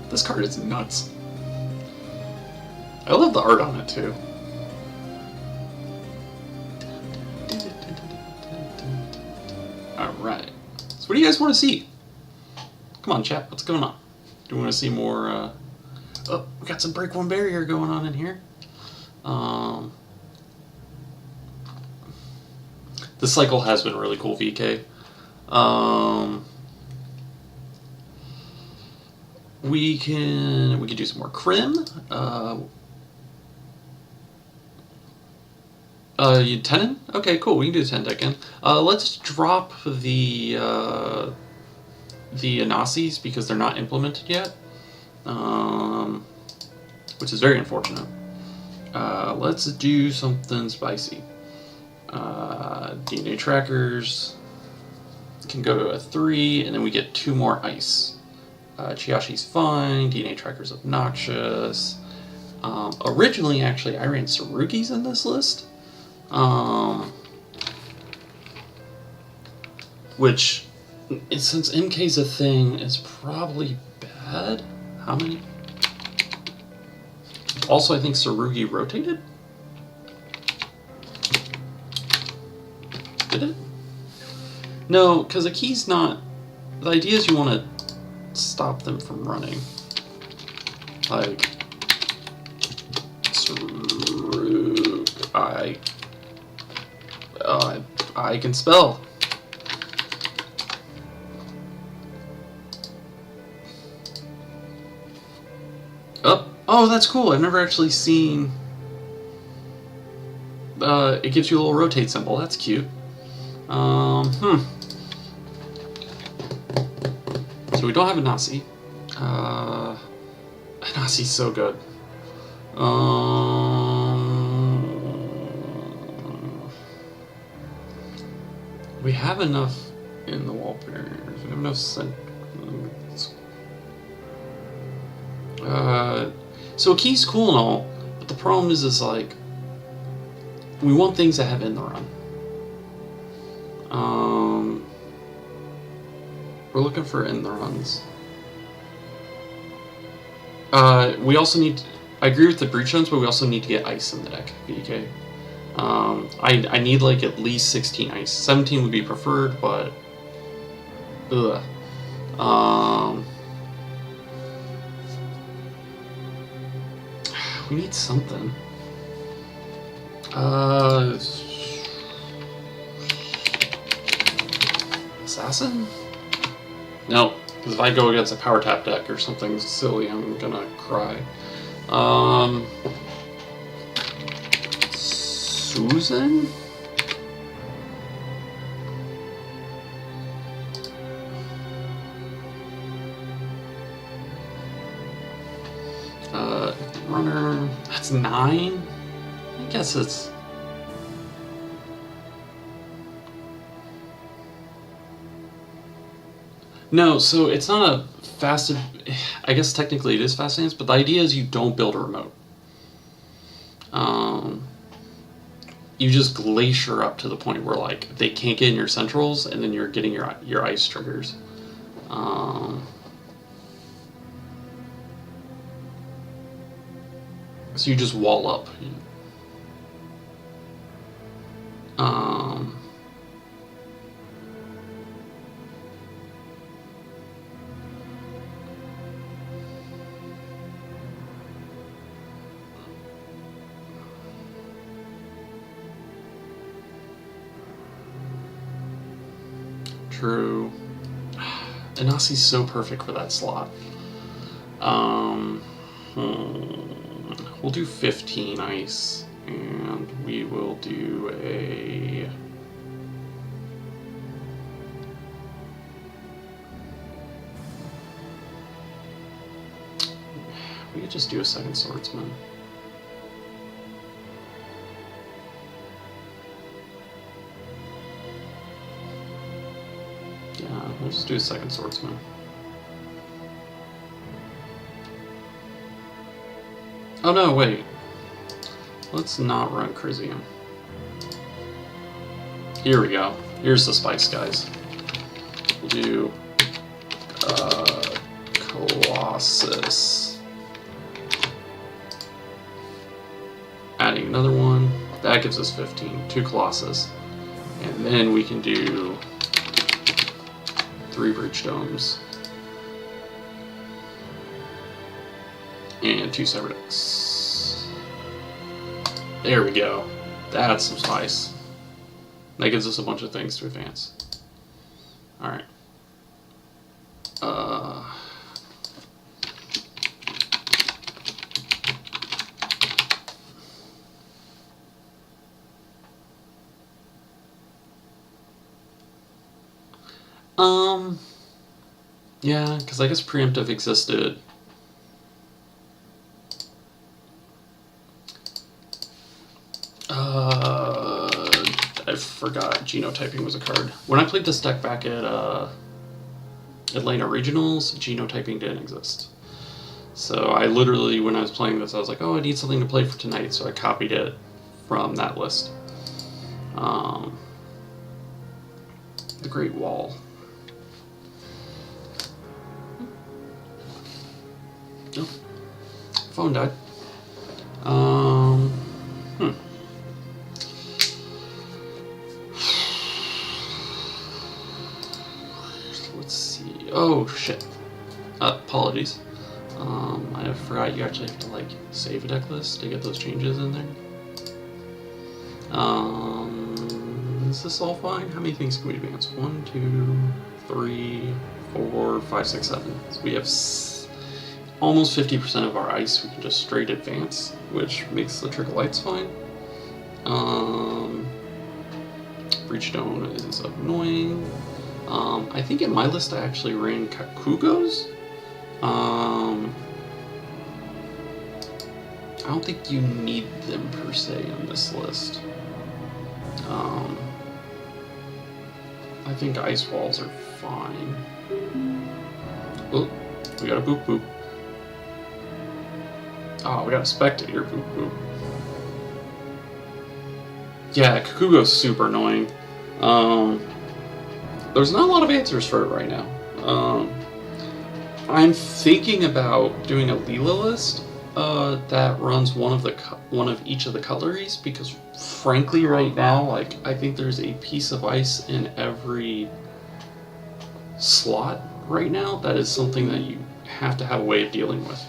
This card is nuts. I love the art on it too. Alright. So what do you guys want to see? Come on, chat. What's going on? Do we want to see more, Oh, we got some Break One Barrier going on in here. This cycle has been really cool, VK. We can do some more Crim. 10? Okay, cool. We can do the 10 deck in. Let's drop the Anasis because they're not implemented yet, which is very unfortunate. Let's do something spicy. DNA trackers can go to a 3, and then we get 2 more ice. Chiyashi's fine. DNA tracker's obnoxious. Originally, actually, I ran Tsurugi's in this list. Which, since MK's a thing, is probably bad. How many? Also, I think Tsurugi rotated? Did it? No, because a key's not... The idea is you want to stop them from running. Like... I can spell. Oh, that's cool. I've never actually seen... it gives you a little rotate symbol. That's cute. So we don't have a Nasi. Nasi's so good. We have enough in the wall barriers. We have enough so a key's cool and all, but the problem is like we want things that have in the run. We're looking for in the runs. We also need. I agree with the breach runs, but we also need to get ice in the deck. VK. I need like at least 16 ice. 17 would be preferred, but ugh. We need something. Assassin? No, because if I go against a power tap deck or something silly, I'm gonna cry. Susan? Runner. That's 9? I guess it's... No, so it's not a fasted... I guess technically it is fast dance, but the idea is you don't build a remote. You just glacier up to the point where like they can't get in your centrals, and then you're getting your ice triggers. So you just wall up. True. Anasi's so perfect for that slot. Um, we'll do 15 ice, and we will do a... We could just do a second swordsman. Yeah, we'll just do a second swordsman. Oh no, wait. Let's not run Chrysium. Here we go. Here's the spice, guys. We'll do Colossus. Adding another one. That gives us 15. 2 Colossus. And then we can do 3 Breach Domes. And 2 Cyberdecks. There we go. That's some spice. That gives us a bunch of things to advance. Alright. Yeah, because I guess preemptive existed. I forgot genotyping was a card. When I played this deck back at Atlanta Regionals, genotyping didn't exist. So I literally, when I was playing this, I was like, oh, I need something to play for tonight, so I copied it from that list. The Great Wall. Oh, phone died. Let's see. Oh shit. Apologies. I forgot you actually have to like save a deck list to get those changes in there. Is this all fine? How many things can we advance? 1, 2, 3, 4, 5, 6, 7. So we have almost 50% of our ice we can just straight advance, which makes the trickle lights fine. Breachstone is annoying. I think in my list I actually ran Kakugos. I don't think you need them per se on this list. I think ice walls are fine. Oh, we got a boop boop. Oh, we got a spectator boop boop. Yeah, Kakugo's super annoying. There's not a lot of answers for it right now. I'm thinking about doing a Leela list that runs one of each of the colories, because frankly right now, like, I think there's a piece of ice in every slot right now. That is something that you have to have a way of dealing with.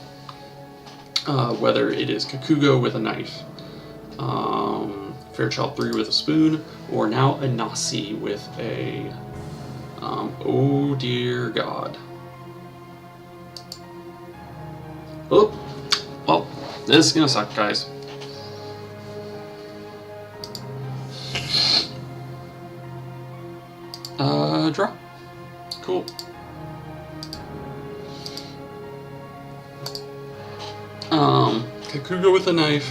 Whether it is Kakugo with a knife, Fairchild 3 with a spoon, or now a Nasi with a oh dear god. Oh, well, this is gonna suck, guys. Draw. Cool. Kakugo with a knife,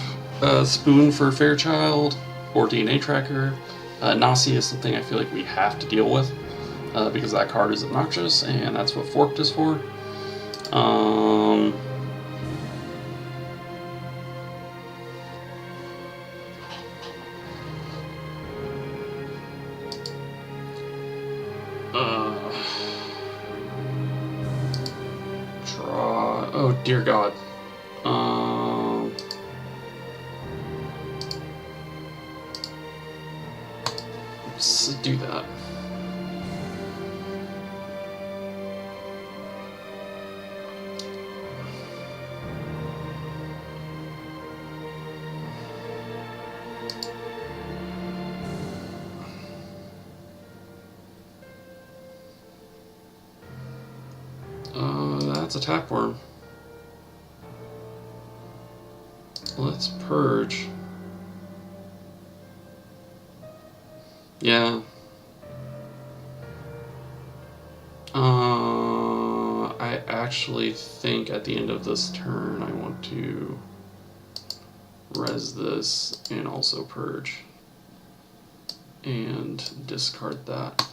spoon for Fairchild, or DNA tracker. Nasi is something I feel like we have to deal with, because that card is obnoxious, and that's what Forked is for. Draw. Oh dear God. Let's do that. That's a tapeworm. it's Purge. Yeah. I actually think at the end of this turn I want to res this and also Purge. And discard that.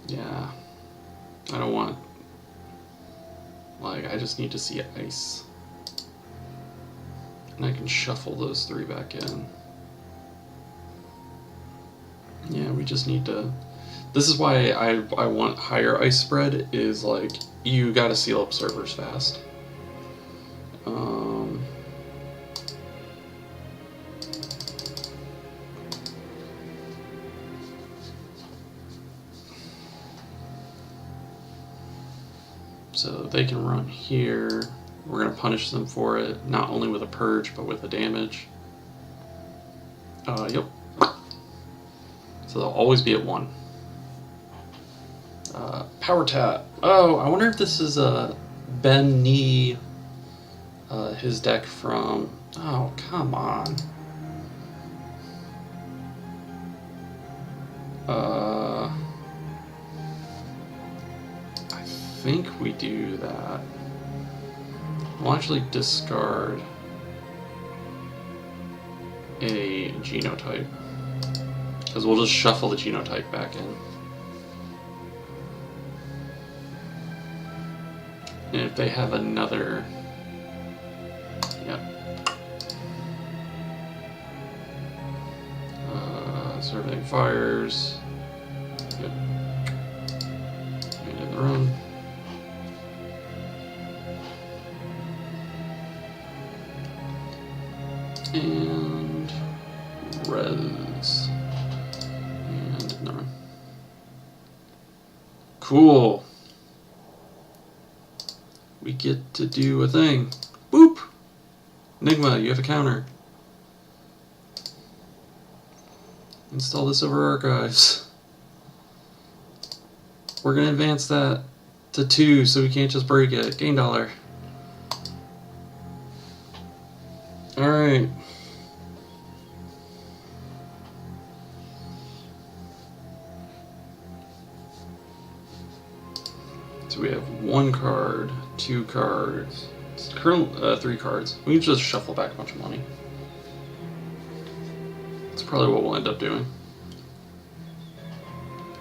Yeah, I don't want, like, I just need to see ice. And I can shuffle those 3 back in. Yeah, we just need to, this is why I want higher ice spread, is like, you gotta seal up servers fast. So they can run here. We're going to punish them for it, not only with a purge, but with a damage. Yep. So they'll always be at 1. Power tap. Oh, I wonder if this is Ben Nee, his deck from... Oh, come on. I think we do that. We'll actually discard a genotype, because we'll just shuffle the genotype back in. And if they have another... Yep. So everything fires. Yep. And in the room. And res. And in the room. Cool. We get to do a thing. Boop! Enigma, you have a counter. Install this over archives. We're going to advance that to 2 so we can't just break it. Gain $1. Alright. So we have 1 card, 2 cards, current 3 cards. We can just shuffle back a bunch of money. That's probably what we'll end up doing.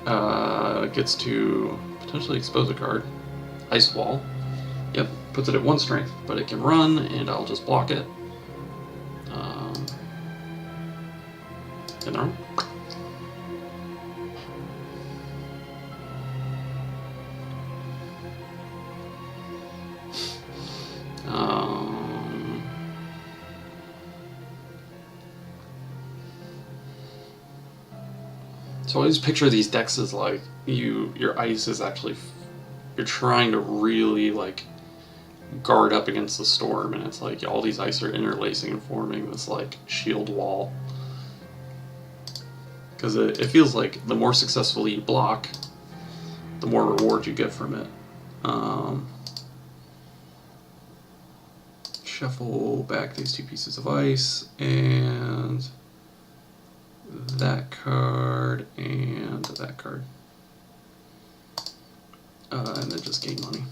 It gets to potentially expose a card. Ice Wall. Yep, puts it at 1 strength, but it can run, and I'll just block it. In the room. So I always picture these decks as like your ice is actually, you're trying to really like guard up against the storm, and it's like all these ice are interlacing and forming this like shield wall. Because it feels like the more successfully you block, the more reward you get from it. Shuffle back these 2 pieces of ice, and that card, and that card. And then just gain money.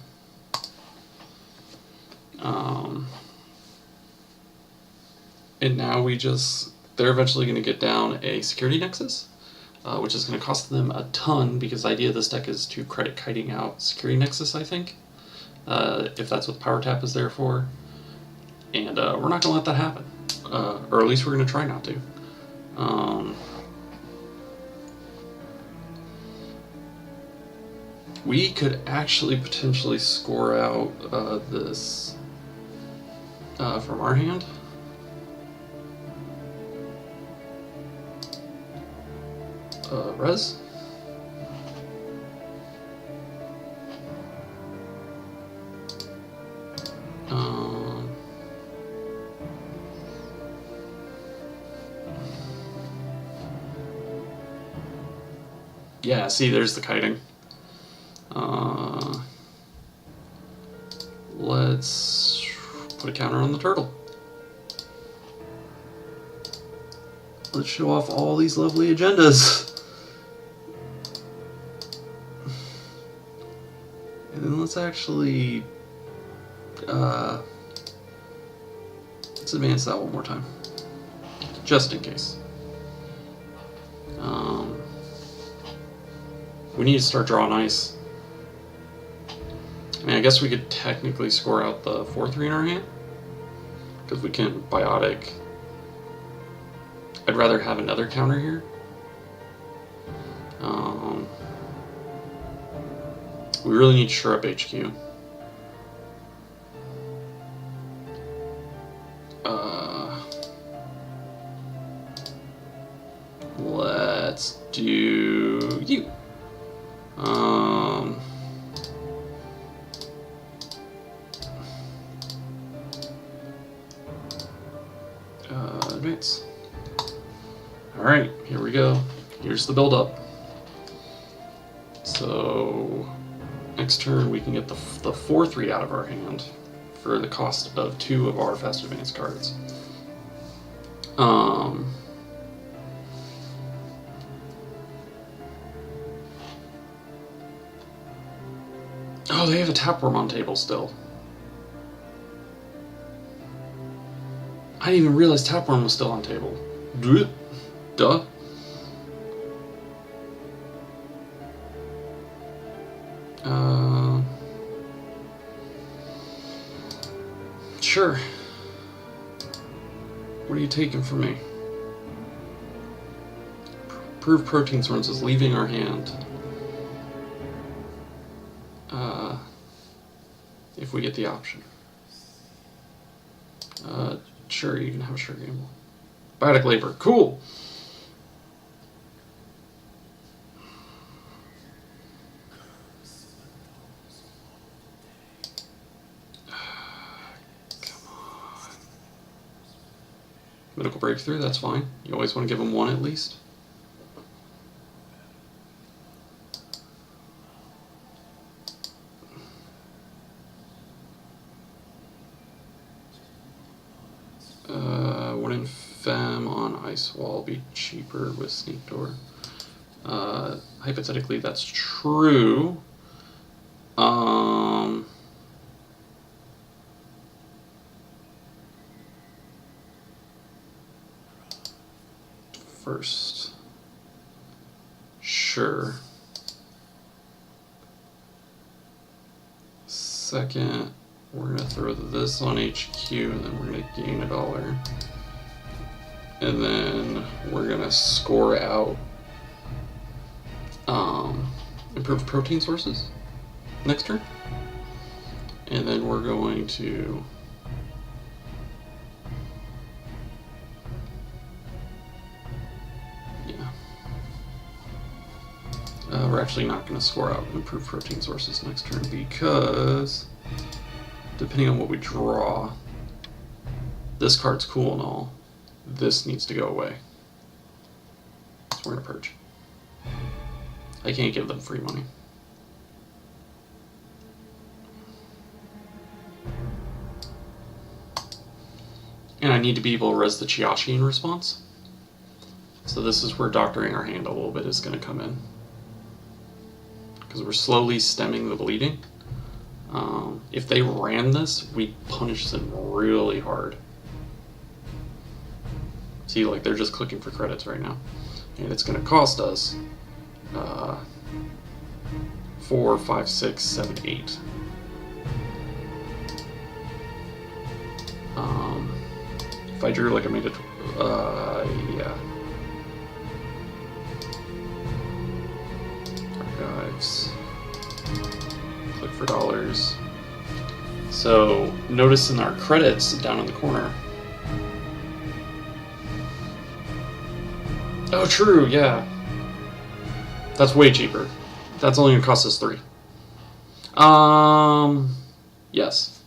And now we just, they're eventually going to get down a security nexus, which is going to cost them a ton, because the idea of this deck is to credit kiting out security nexus, I think, if that's what the power tap is there for. And we're not going to let that happen, or at least we're going to try not to. We could actually potentially score out this from our hand. Res. Yeah, see, there's the kiting. Let's put a counter on the turtle. Let's show off all these lovely agendas. And then let's actually... let's advance that one more time. Just in case. We need to start drawing ice. I mean, I guess we could technically score out the 4-3 in our hand. Because we can biotic. I'd rather have another counter here. We really need to shore up HQ. Let's do you. Advance. Alright, here we go. Here's the build-up. So, next turn we can get the 4-3 out of our hand for the cost of 2 of our fast advance cards. Oh, they have a Tapworm on table still. I didn't even realize Tapworm was still on table. Duh. Sure. What are you taking from me? Prove protein sources leaving our hand. If we get the option. Sure, you can have a sure gamble. Biotic labor, cool. Come on. Medical breakthrough, that's fine. You always want to give them 1 at least. One in Femme on Ice Wall be cheaper with Sneak Door. Hypothetically, that's true. First, sure. Second, we're gonna throw this on HQ, and then we're gonna gain $1. And then we're gonna score out improved protein sources next turn. And then we're going to we're actually not going to score out improved protein sources next turn because depending on what we draw, this card's cool and all. This needs to go away. So we're going to purge. I can't give them free money. And I need to be able to res the Chiashi in response. So this is where doctoring our hand a little bit is going to come in. Because we're slowly stemming the bleeding. If they ran this, we'd punish them really hard. See, like they're just clicking for credits right now. And it's going to cost us 4, 5, 6, 7, 8. If I drew like I made it, yeah. Archives. Click for dollars. So notice in our credits down in the corner. Oh, true, yeah. That's way cheaper. That's only gonna cost us 3. Yes.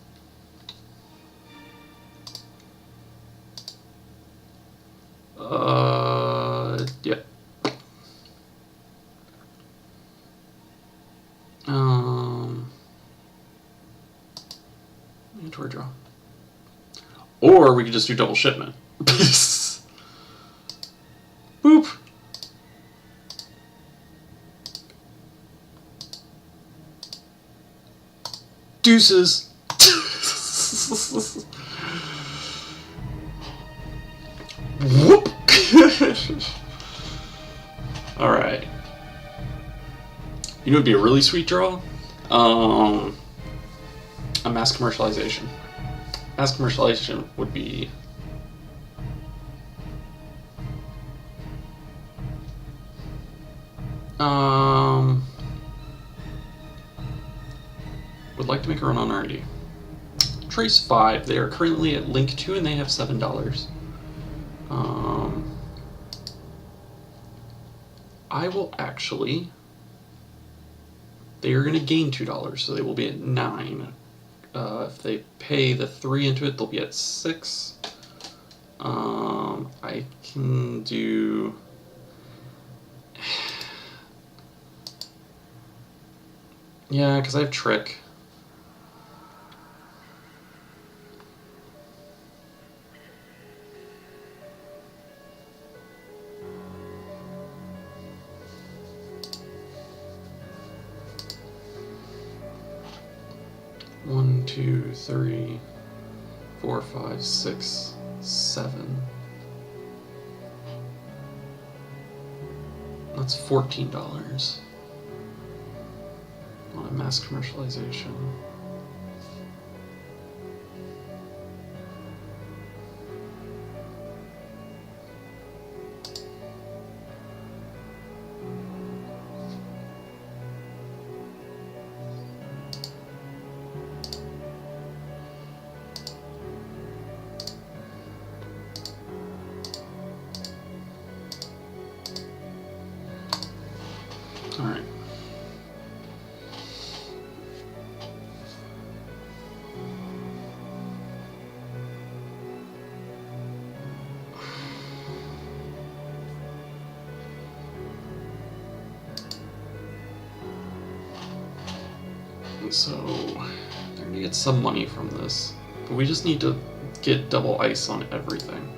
Yeah. Or we could just do double shipment. Boop. Deuces. Whoop. Alright. You know what would be a really sweet draw? A mass commercialization. Mass commercialization would be... would like to make a run on R&D. Trace 5. They are currently at Link 2 and they have $7. I will actually... They are going to gain $2, so they will be at 9. If they pay the 3 into it, they'll be at 6. I can do... Yeah, because I have Trick. One, two, three, 4, 5, 6, 7. That's $14 on a mass commercialization. All right. So they're gonna get some money from this, but we just need to get double ice on everything.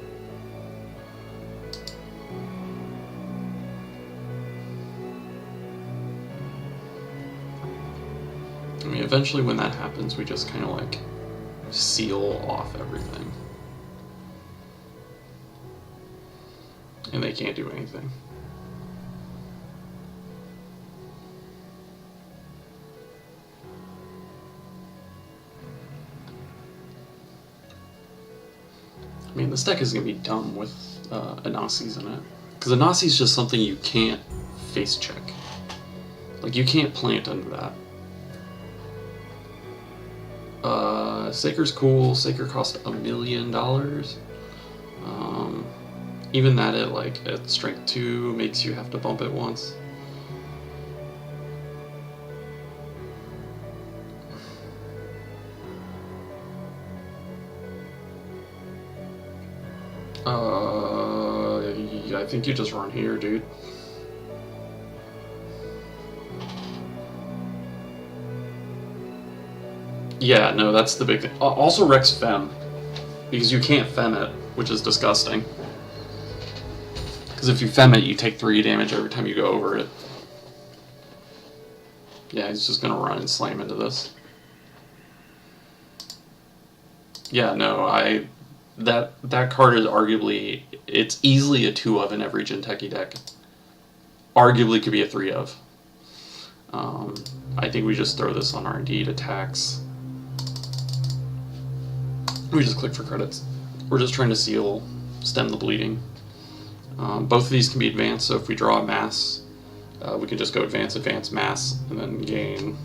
I mean, eventually when that happens, we just kind of like seal off everything. And they can't do anything. I mean, this deck is going to be dumb with Anasis in it. Because Anasis is just something you can't face check. Like, you can't plant under that. Saker's cool. Saker cost $1 million. Even that at strength 2 makes you have to bump it once. I think you just run here, dude. Yeah, no, that's the big thing. Also Rex Femme, because you can't Femme it, which is disgusting. Because if you Femme it, you take 3 damage every time you go over it. Yeah, he's just gonna run and slam into this. Yeah, no, that card is arguably, it's easily a 2 of in every Jinteki deck. Arguably could be a 3 of. I think we just throw this on R&D to tax. We just click for credits. We're just trying to stem the bleeding. Both of these can be advanced, so if we draw a mass, we can just go advance, advance, mass, and then gain.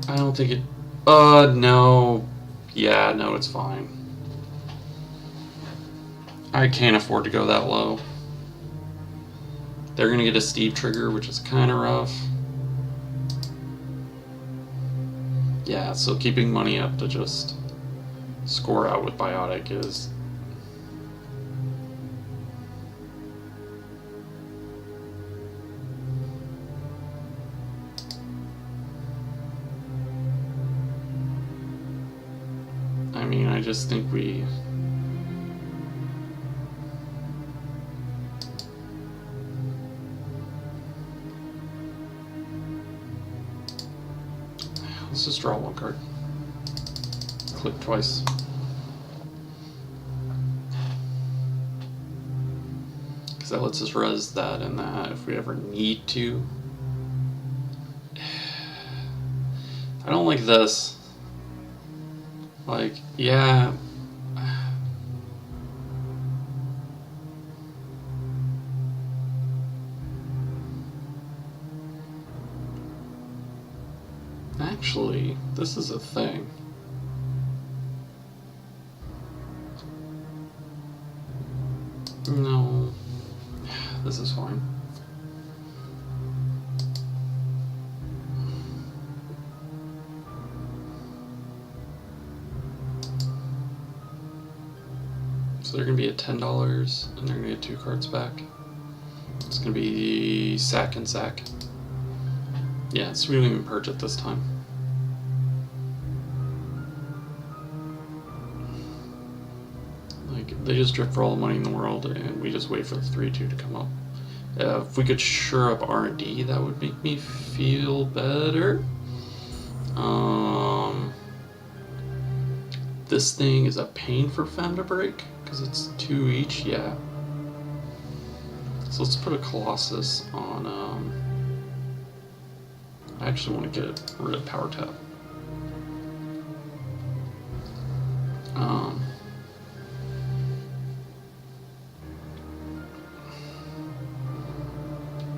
I don't think it... no. Yeah, no, it's fine. I can't afford to go that low. They're going to get a Steve trigger, which is kind of rough. Yeah, so keeping money up to just score out with Biotic is... mean, I just think we... Let's just draw one card. Click twice. Because that lets us res that and that if we ever need to. I don't like this. Like, yeah. Actually, this is a thing. No. This is fine. So they're going to be at $10, and they're going to get 2 cards back. It's going to be sack and sack. Yeah, so we don't even purge it this time. Like, they just drift for all the money in the world, and we just wait for the 3-2 to come up. If we could sure up R&D, that would make me feel better. This thing is a pain for Femme to break, because it's 2 each, yeah. So let's put a Colossus on, I actually want to get rid of Power Tap.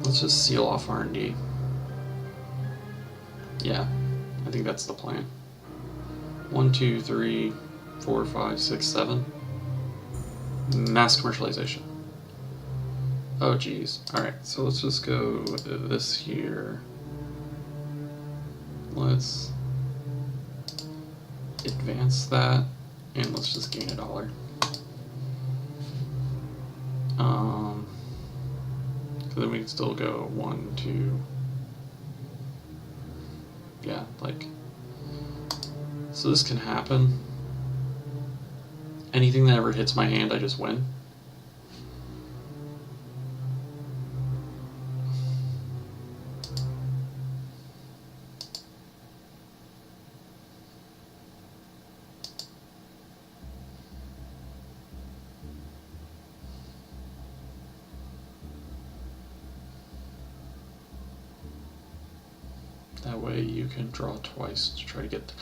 Let's just seal off R&D. Yeah, I think that's the plan. 1, 2, 3, 4, 5, 6, 7. Mass commercialization. Oh geez. Alright, so let's just go with this here. Let's advance that, and let's just gain $1. So then we can still go 1, 2. Yeah, like. So this can happen. Anything that ever hits my hand, I just win. That way you can draw twice to try to get...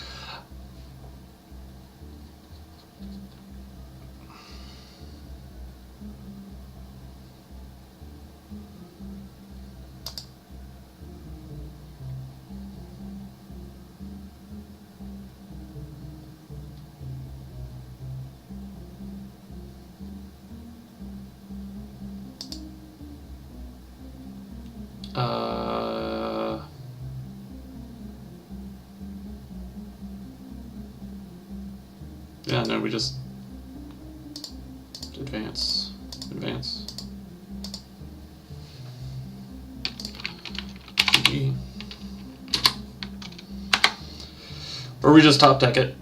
Yeah, no, we just advance. GG. Or we just top deck it.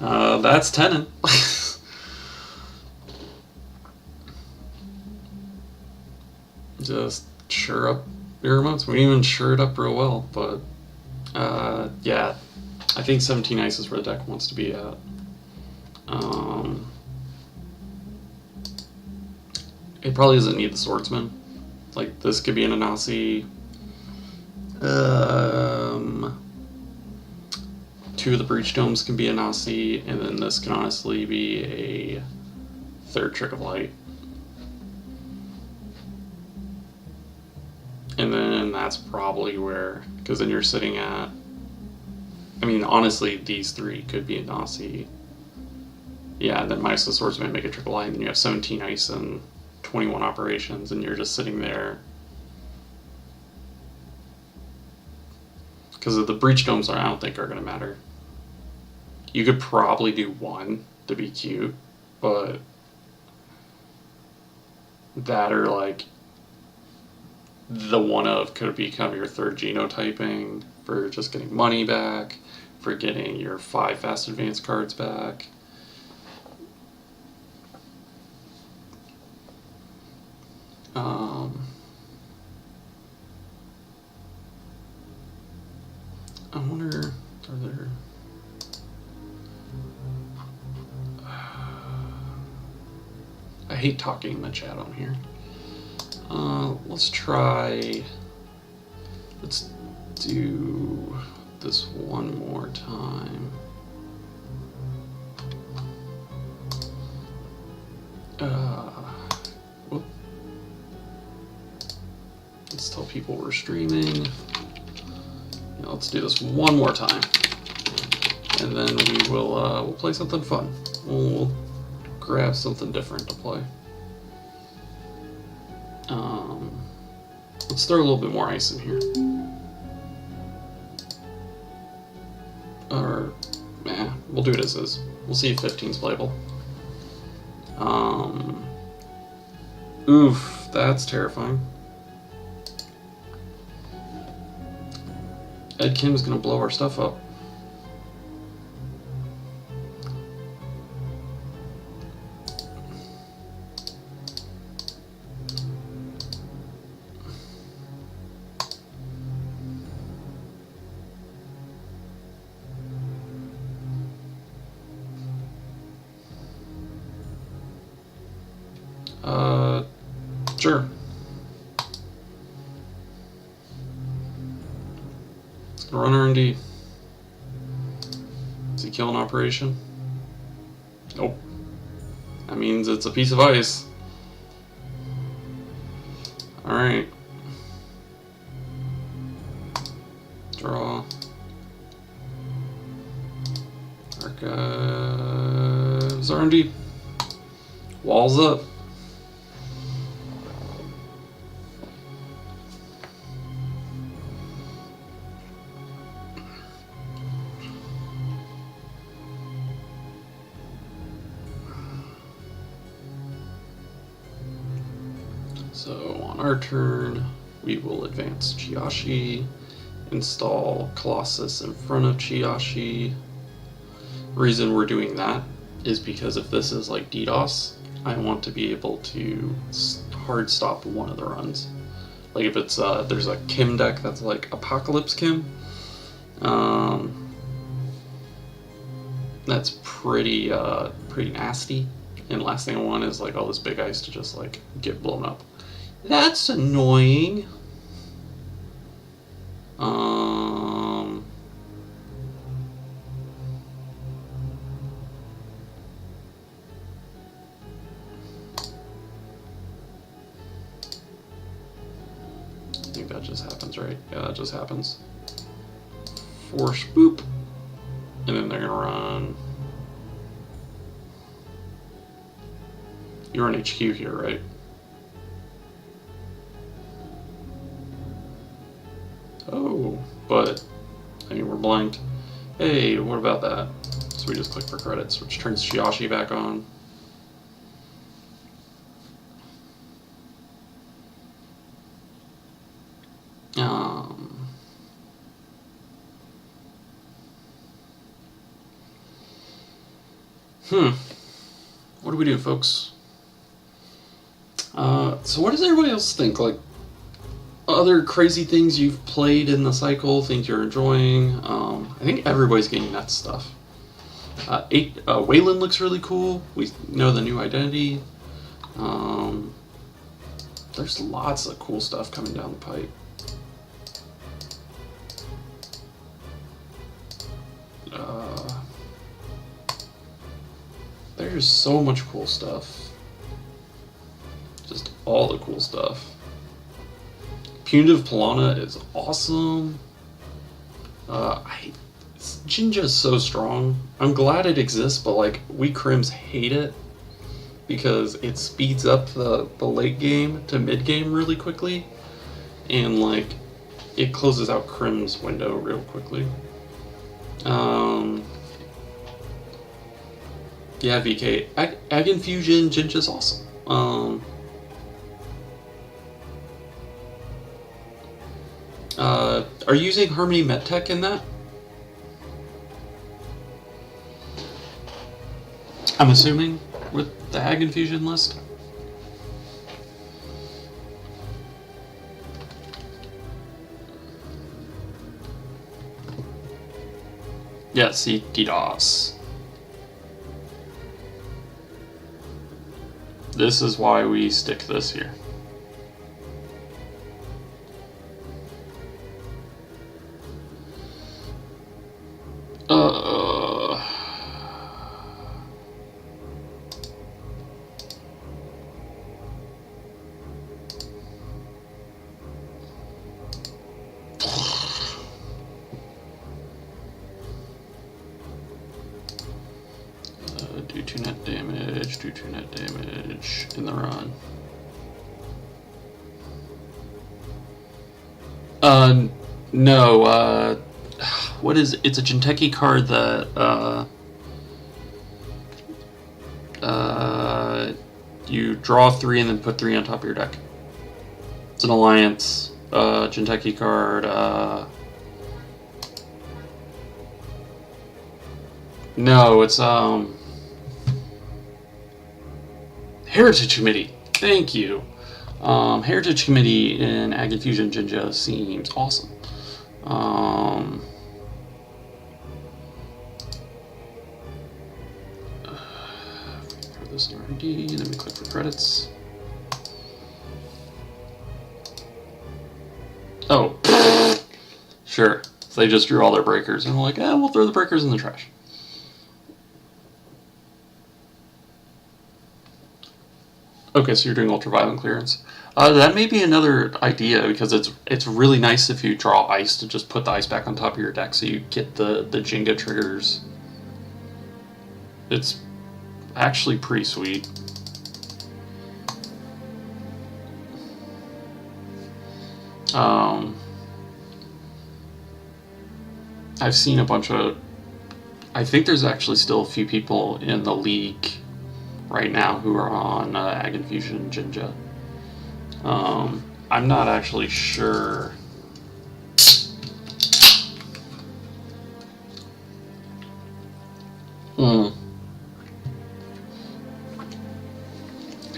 That's tenon. Just sure up your amounts. We didn't even sure it up real well, but yeah. I think 17 ice is where the deck wants to be at. It probably doesn't need the swordsman. Like, this could be an Anasi. 2 of the breach domes can be a Nasi, and then this can honestly be a 3rd trick of light. And then that's probably where, because then you're sitting at, I mean, honestly, these 3 could be a Nasi. Yeah, and then minus the swordsman make a triple light, and then you have 17 ice and 21 operations, and you're just sitting there. Because the breach domes, I don't think are going to matter. You could probably do 1 to be cute, but that or like the one of could become your 3rd genotyping for just getting money back, for getting your 5 fast advance cards back. I wonder, are there... I hate talking in the chat on here. Let's try... Let's do this one more time. Whoop. Let's tell people we're streaming. Now let's do this one more time, and then we will we'll play something fun. We'll grab something different to play. Let's throw a little bit more ice in here. Or, we'll do it as is. We'll see if 15's playable. Oof, that's terrifying. Ed Kim's gonna blow our stuff up. Sure. It's gonna run R&D. Is he killing operation? Nope. That means it's a piece of ice. Alright. Draw. Archives R&D. Walls up. So on our turn, we will advance Chiashi, install Colossus in front of Chiashi. Reason we're doing that is because if this is like DDoS, I want to be able to hard stop one of the runs. Like if it's there's a Kim deck that's like Apocalypse Kim, that's pretty nasty. And last thing I want is like all this big ice to just like get blown up. That's annoying. I think that just happens, right? Yeah, that just happens. Force boop. And then they're gonna run. You're on HQ here, right? Oh, but I mean, we're blanked. Hey, what about that? So we just click for credits, which turns Chiashi back on. What do we do, folks? So what does everybody else think? Like, other crazy things you've played in the cycle, things you're enjoying? I think everybody's getting that stuff. Wayland looks really cool. We know the new identity. There's lots of cool stuff coming down the pipe. There's so much cool stuff. Just all the cool stuff. Punitive Piranha is awesome. Jinja's so strong. I'm glad it exists, but like we Crims hate it because it speeds up the late game to mid game really quickly, and like it closes out Crim's window real quickly. Yeah, VK. Ag Infusion, Jinja's awesome. Are you using Harmony MedTech in that? I'm assuming with the Hag Infusion list. Yeah, see, DDoS. This is why we stick this here. Do 2 net damage, do 2 net damage in the run. No, what is it? It's a Jinteki card that, you draw 3 and then put 3 on top of your deck. It's an Alliance, Jinteki card, no, it's, Heritage Committee. Thank you. Heritage Committee in Ag Infusion Jinja seems awesome. Throw this in RD, then we click for credits. Oh, sure. So they just drew all their breakers, and we're like, we'll throw the breakers in the trash. Okay, so you're doing ultraviolet clearance. That may be another idea, because it's really nice if you draw ice to just put the ice back on top of your deck, so you get the Jenga triggers. It's actually pretty sweet. I've seen a bunch of... I think there's actually still a few people in the league right now who are on Ag Infusion Jinja. I'm not actually sure.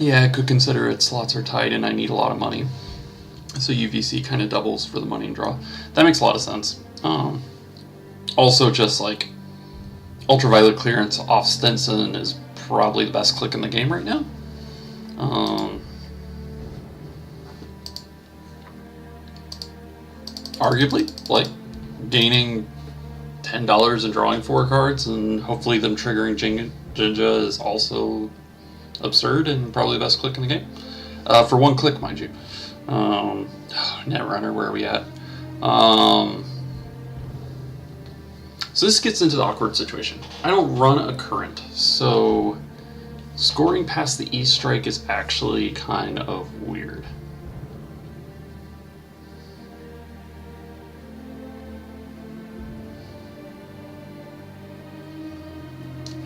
Yeah, I could consider it. Slots are tight and I need a lot of money. So UVC kind of doubles for the money and draw. That makes a lot of sense. Also, just like ultraviolet clearance off Stenson is probably the best click in the game right now. Arguably, like gaining $10 and drawing 4 cards and hopefully them triggering Jinja is also absurd and probably the best click in the game. For 1 click, mind you. Netrunner, where are we at? So this gets into the awkward situation. I don't run a current, so scoring past the E-Strike is actually kind of weird.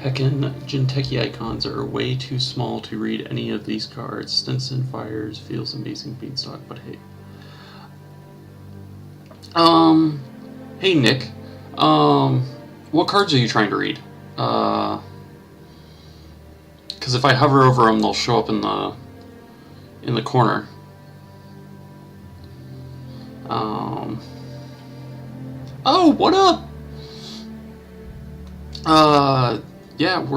Heckin' Jinteki icons are way too small to read any of these cards. Stinson fires, feels amazing beanstalk, but hey. Hey Nick. What cards are you trying to read? Because if I hover over them, they'll show up in the corner. Oh, what up? Yeah, we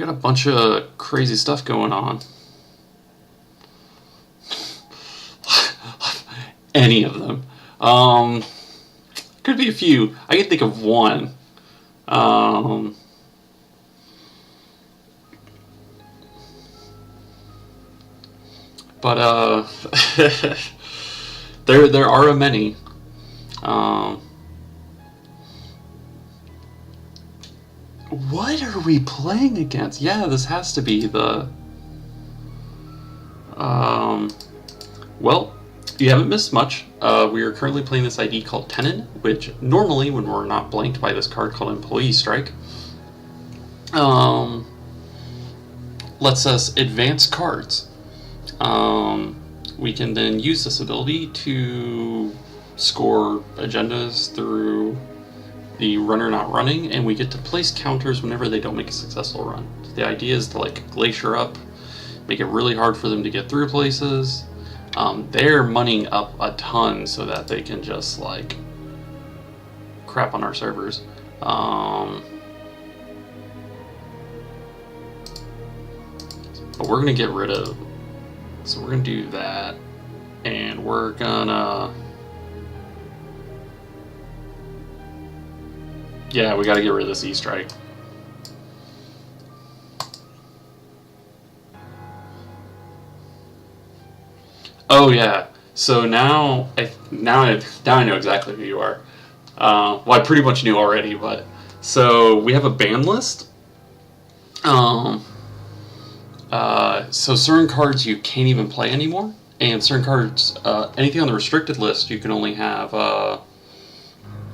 got a bunch of crazy stuff going on. Any of them. Could be a few. I can think of one. But there are many. What are we playing against? Yeah, this has to be the... Well, you haven't missed much. We are currently playing this ID called Tenon, which normally, when we're not blanked by this card called Employee Strike, lets us advance cards. We can then use this ability to score agendas through the runner not running, and we get to place counters whenever they don't make a successful run. The idea is to like glacier up, make it really hard for them to get through places. They're moneying up a ton so that they can just like crap on our servers. But we're gonna get rid of, so we're gonna do that, and we're gonna, yeah, we gotta get rid of this E-strike. Oh yeah, so now I know exactly who you are. Well, I pretty much knew already, but so we have a ban list. So certain cards you can't even play anymore, and certain cards, anything on the restricted list, you can only have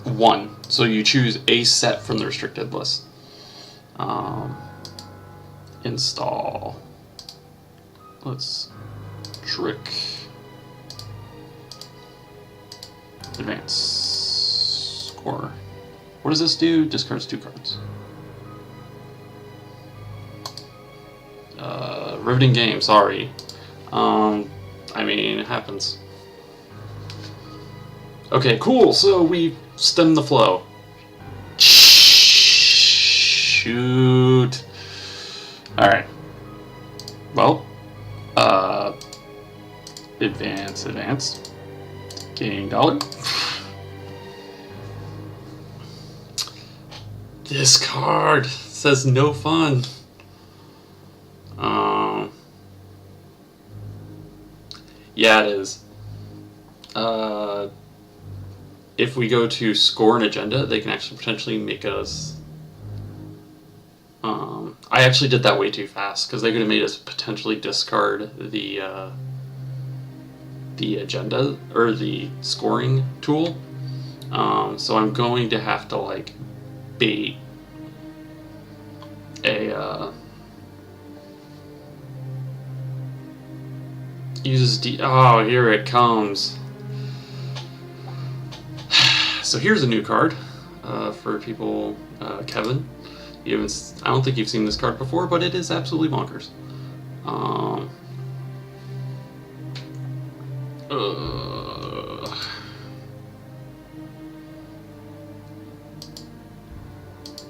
one. So you choose a set from the restricted list. Install. Let's trick. Advance. Score. What does this do? Discards 2 cards. Riveting game, sorry. I mean, it happens. Okay, cool, so we stemmed the flow. Shoot. Alright. Well, advance. Gain dollar. This card says no fun. Yeah, it is. If we go to score an agenda, they can actually potentially make us. I actually did that way too fast because they could have made us potentially discard the agenda or the scoring tool. So I'm going to have to like bait a uses oh, here it comes. So here's a new card for people. Kevin, you haven't, I don't think you've seen this card before, but it is absolutely bonkers.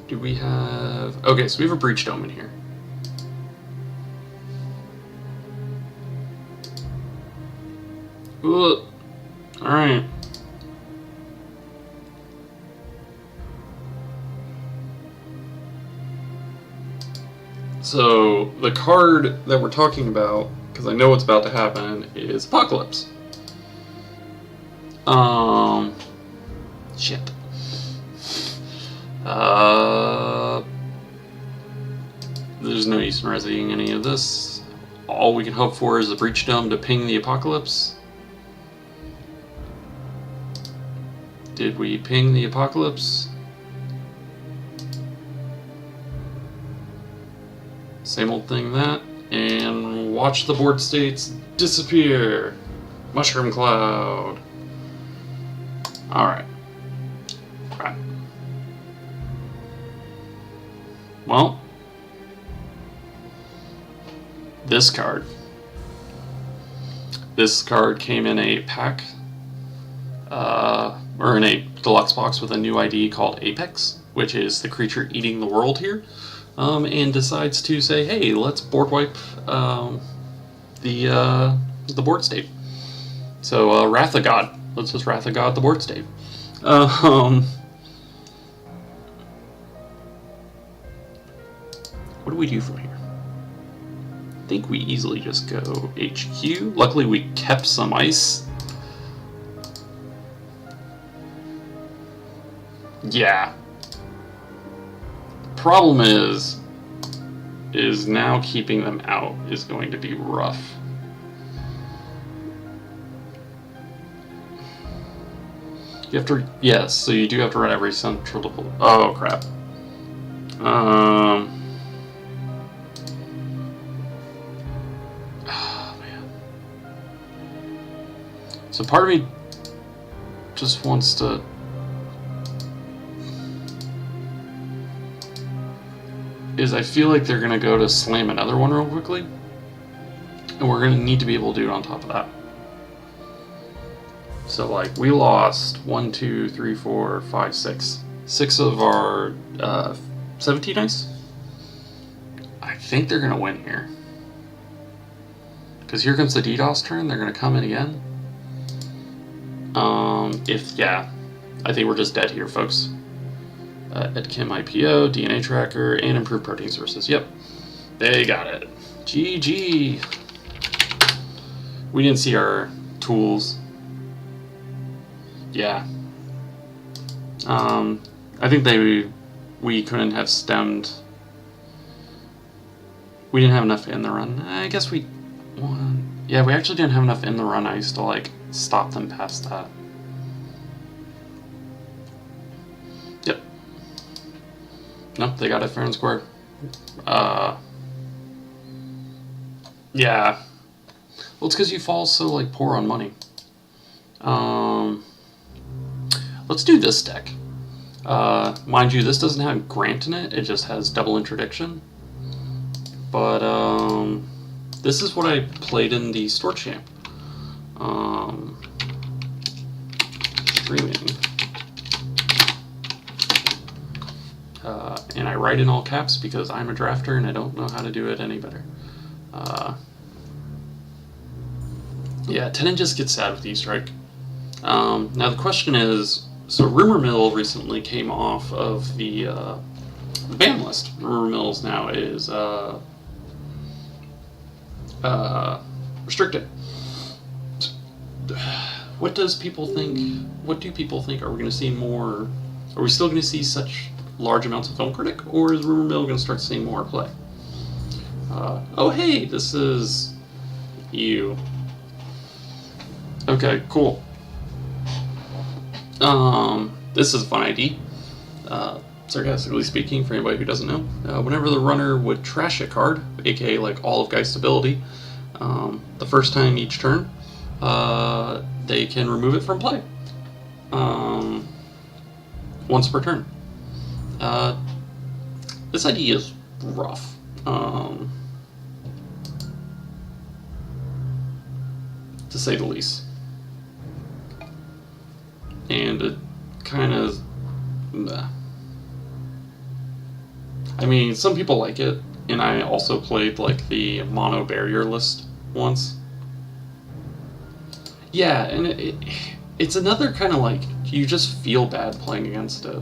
Do we have... Okay, so we have a Breach Dome in here. Alright. So, the card that we're talking about, because I know what's about to happen, is Apocalypse. Shit. There's no use in resonating any of this. All we can hope for is the Breach Dome to ping the Apocalypse. Did we ping the Apocalypse? Same old thing that. And watch the board states disappear. Mushroom Cloud. Alright. Crap. Well. This card. This card came in a pack. Or in a deluxe box with a new ID called Apex, which is the creature eating the world here. And decides to say, hey, let's board wipe the board state. So Wrath of God. Let's just Wrath of God the board state. What do we do from here? I think we easily just go HQ. Luckily we kept some ice. Yeah. Problem is now keeping them out is going to be rough. You have to, yes, so you do have to run every central, oh crap. Oh man. So part of me just wants to, is I feel like they're going to go to slam another one real quickly, and we're going to need to be able to do it on top of that. So, like, we lost 1, 2, 3, 4, 5, 6. 6 of our 17 ice. I think they're going to win here. Because here comes the DDoS turn. They're going to come in again. Yeah. I think we're just dead here, folks. EdChem IPO, DNA tracker, and improved protein sources. Yep. They got it. GG. We didn't see our tools. Yeah. I think we couldn't have stemmed. We didn't have enough in the run. I guess we won. Yeah, we actually didn't have enough in the run ice to like stop them past that. Yep. Nope, they got it fair and square. Yeah. Well, it's because you fall so like poor on money. Let's do this deck. Mind you, this doesn't have Grant in it. It just has double interdiction. But this is what I played in the Store Champ. Streaming. And I write in all caps because I'm a drafter and I don't know how to do it any better. Yeah, Tenon just gets sad with E-Strike. Now the question is, so Rumor Mill recently came off of the ban list. Rumor Mills now is restricted. What do people think? Are we going to see more? Are we still going to see such large amounts of Film Critic, or is Rumor Mill going to start seeing more play? Oh hey, this is you. Okay, cool. This is a fun ID. Sarcastically speaking, for anybody who doesn't know, whenever the runner would trash a card, aka like all of Geist's ability, the first time each turn, they can remove it from play. Once per turn. This ID is rough. To say the least. And it kind of... I mean, some people like it, and I also played like the mono barrier list once. Yeah, and it's another kind of like, you just feel bad playing against it.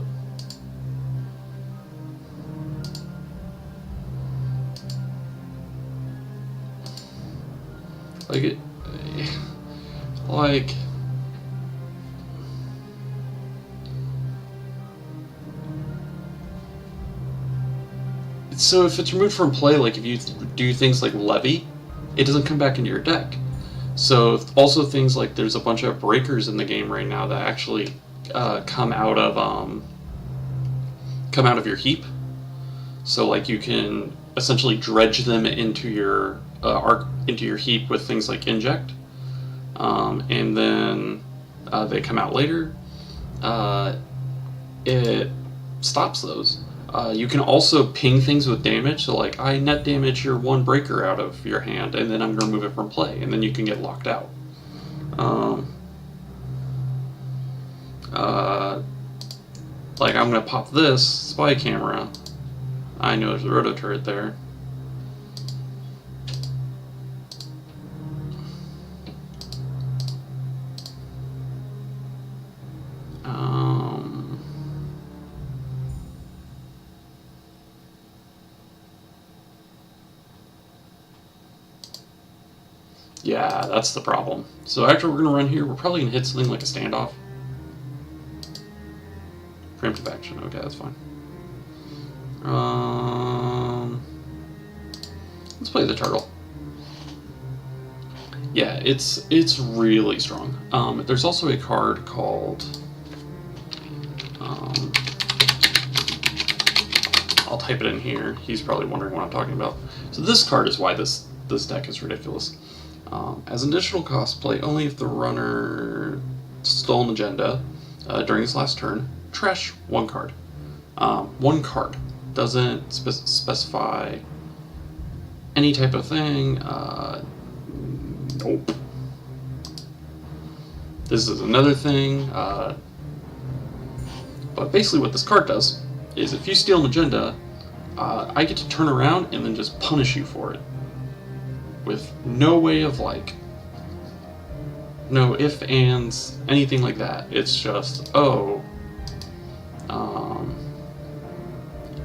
Like, so if it's removed from play, like if you do things like Levy, it doesn't come back into your deck. So also things like there's a bunch of breakers in the game right now that actually come out of your heap. So like you can essentially dredge them into your heap with things like inject, and then they come out later. It stops those. You can also ping things with damage, so like, I net damage your one breaker out of your hand, and then I'm going to remove it from play, and then you can get locked out. Like, I'm going to pop this spy camera. I know there's a roto turret there. Yeah, that's the problem. So after we're going to run here, we're probably going to hit something like a standoff. Preemptive action, okay, that's fine. Let's play the turtle. Yeah, it's really strong. There's also a card called... I'll type it in here. He's probably wondering what I'm talking about. So this card is why this deck is ridiculous. As an additional cost, play only if the runner stole an agenda during his last turn. Trash one card. One card. doesn't specify any type of thing. Nope. This is another thing. But basically what this card does is if you steal an agenda, I get to turn around and then just punish you for it. With no way of like, no if, ands, anything like that. It's just, oh,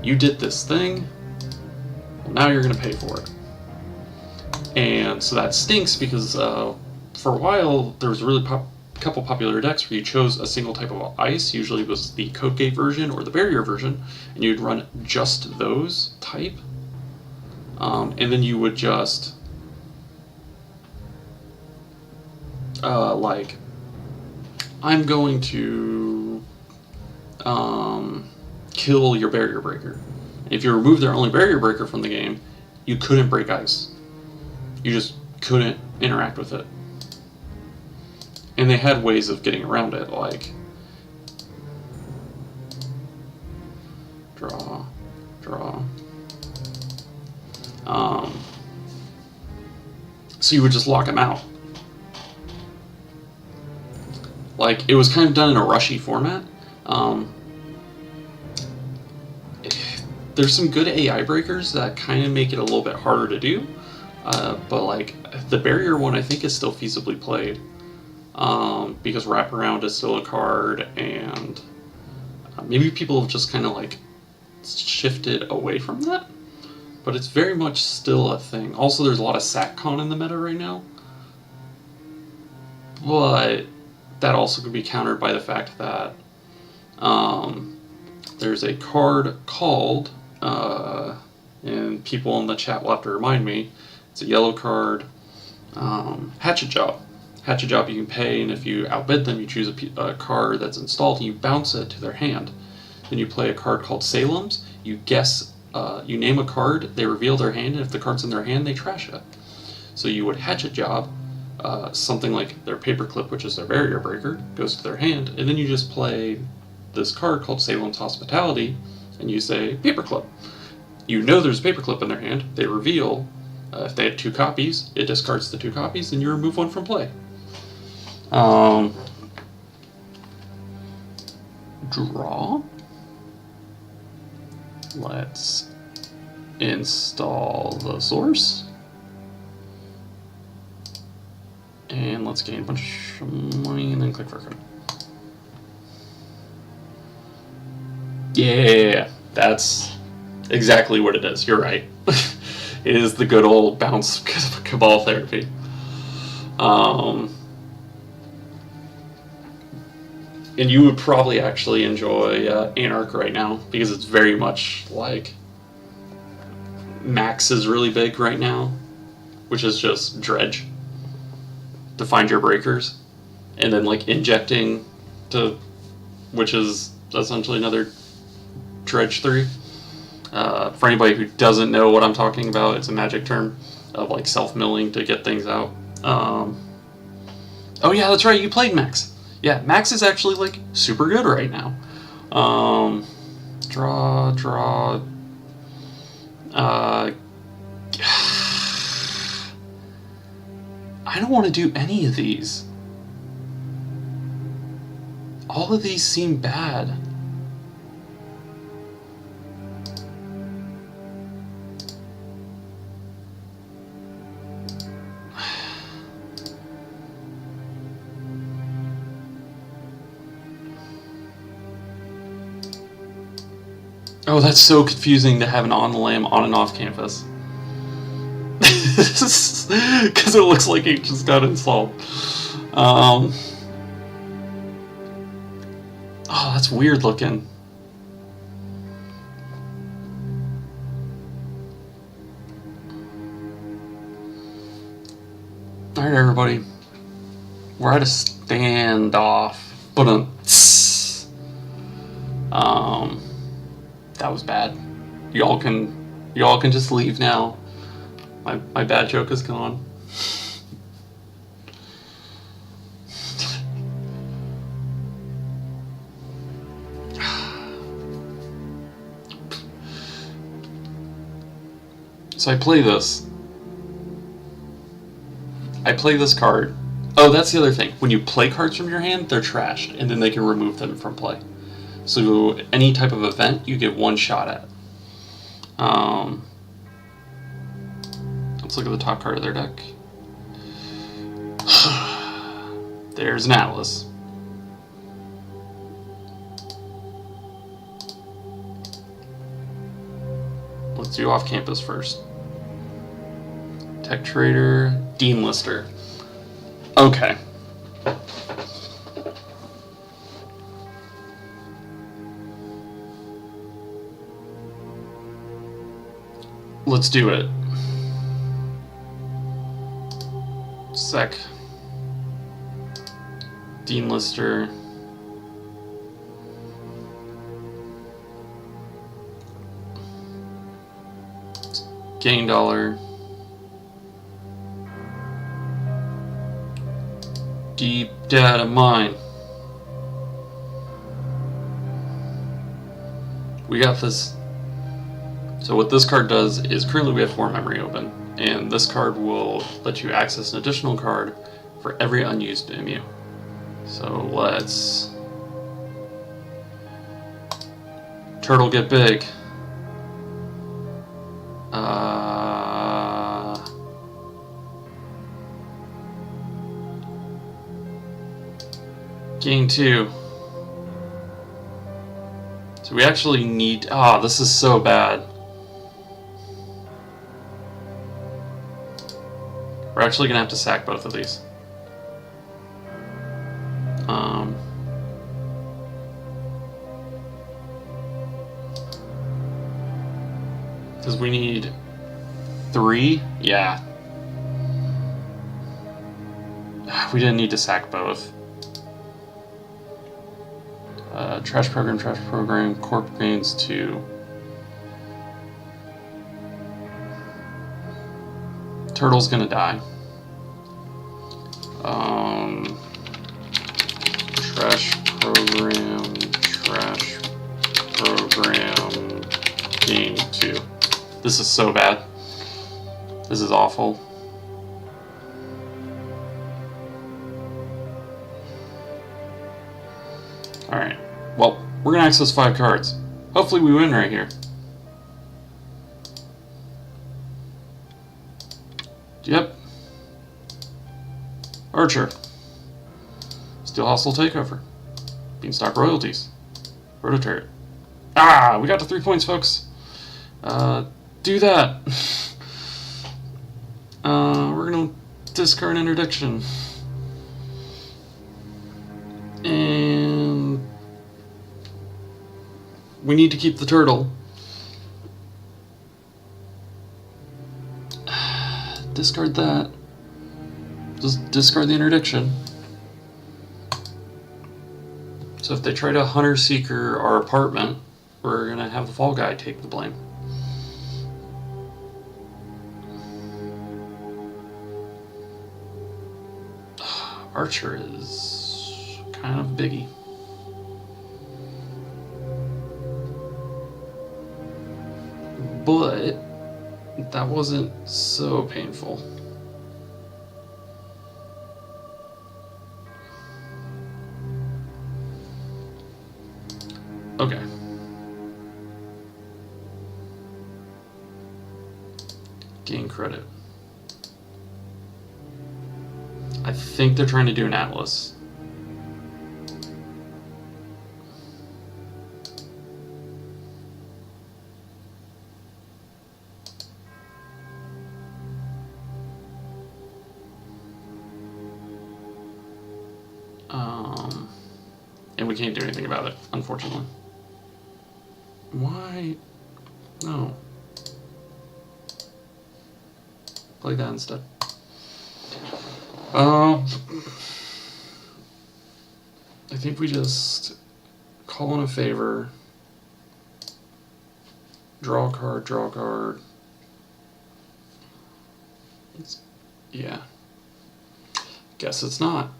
you did this thing, well, now you're going to pay for it. And so that stinks because for a while there was a really couple popular decks where you chose a single type of ice. Usually it was the Code Gate version or the Barrier version, and you'd run just those type. And then you would just like, I'm going to kill your Barrier Breaker. And if you remove their only Barrier Breaker from the game, you couldn't break ice. You just couldn't interact with it. And they had ways of getting around it, like draw. So you would just lock them out. Like, it was kind of done in a rushy format. There's some good AI breakers that kind of make it a little bit harder to do, but like the Barrier one I think is still feasibly played, because Wraparound is still a card, and maybe people have just kind of like shifted away from that, but it's very much still a thing. Also, there's a lot of SatCon in the meta right now, but that also could be countered by the fact that there's a card called, and people in the chat will have to remind me, it's a yellow card, Hatchet Job. Hatchet Job you can pay, and if you outbid them, you choose a card that's installed and you bounce it to their hand. Then you play a card called Salem's. You guess, you name a card, they reveal their hand, and if the card's in their hand, they trash it. So you would Hatchet Job, something like their Paperclip, which is their Barrier Breaker, goes to their hand, and then you just play this card called Salem's Hospitality, and you say Paperclip. You know there's a Paperclip in their hand, they reveal. If they have 2 copies, it discards the 2 copies, and you remove 1 from play. Draw. Let's install the source. And let's gain a bunch of money, and then click for a card. Yeah, that's exactly what it is. You're right. It is the good old bounce Cabal therapy. And you would probably actually enjoy Anarch right now, because it's very much like Max is really big right now, which is just dredge to find your breakers, and then like injecting to, which is essentially another dredge 3. For anybody who doesn't know what I'm talking about, it's a magic term of like self-milling to get things out. Oh yeah, that's right, you played Max. Yeah, Max is actually like super good right now. Draw. I don't want to do any of these. All of these seem bad. Oh, that's so confusing to have an on lamb on and off canvas. Because it looks like it just got installed. Oh, that's weird looking. Alright, everybody. We're at a standoff. But that was bad. Y'all can just leave now. My bad joke is gone. So I play this. I play this card. Oh, that's the other thing. When you play cards from your hand, they're trashed, and then they can remove them from play. So any type of event, you get one shot at. Let's look at the top card of their deck. There's an Atlas. Let's do off campus first. Tech Trader, Dean Lister. Okay. Let's do it. Sec. Dean Lister. Gain dollar. Deep data mine. We got this. So what this card does is currently we have 4 memory open, and this card will let you access an additional card for every unused MU. So let's turtle get big. Gain 2. So we actually need... this is so bad. We're actually going to have to sack both of these. Because we need 3? Yeah. We didn't need to sack both. Trash program, corp gains 2. Turtle's gonna die. Trash program, gain 2. This is so bad. This is awful. Alright. Well, we're gonna access 5 cards. Hopefully we win right here. Yep. Archer. Steel Hostile Takeover. Beanstalk Royalties. Rototurret. We got to 3 points, folks. Do that. We're gonna discard Interdiction. And we need to keep the turtle. Discard that. Just discard the Interdiction. So if they try to Hunter Seeker our apartment, we're gonna have the Fall Guy take the blame. Archer is kind of biggie. But that wasn't so painful. Okay. Gain credit. I think they're trying to do an Atlas. And we can't do anything about it, unfortunately. Why? No. Play that instead. I think we just call in a favor. Draw a card, draw a card. Yeah. Guess it's not.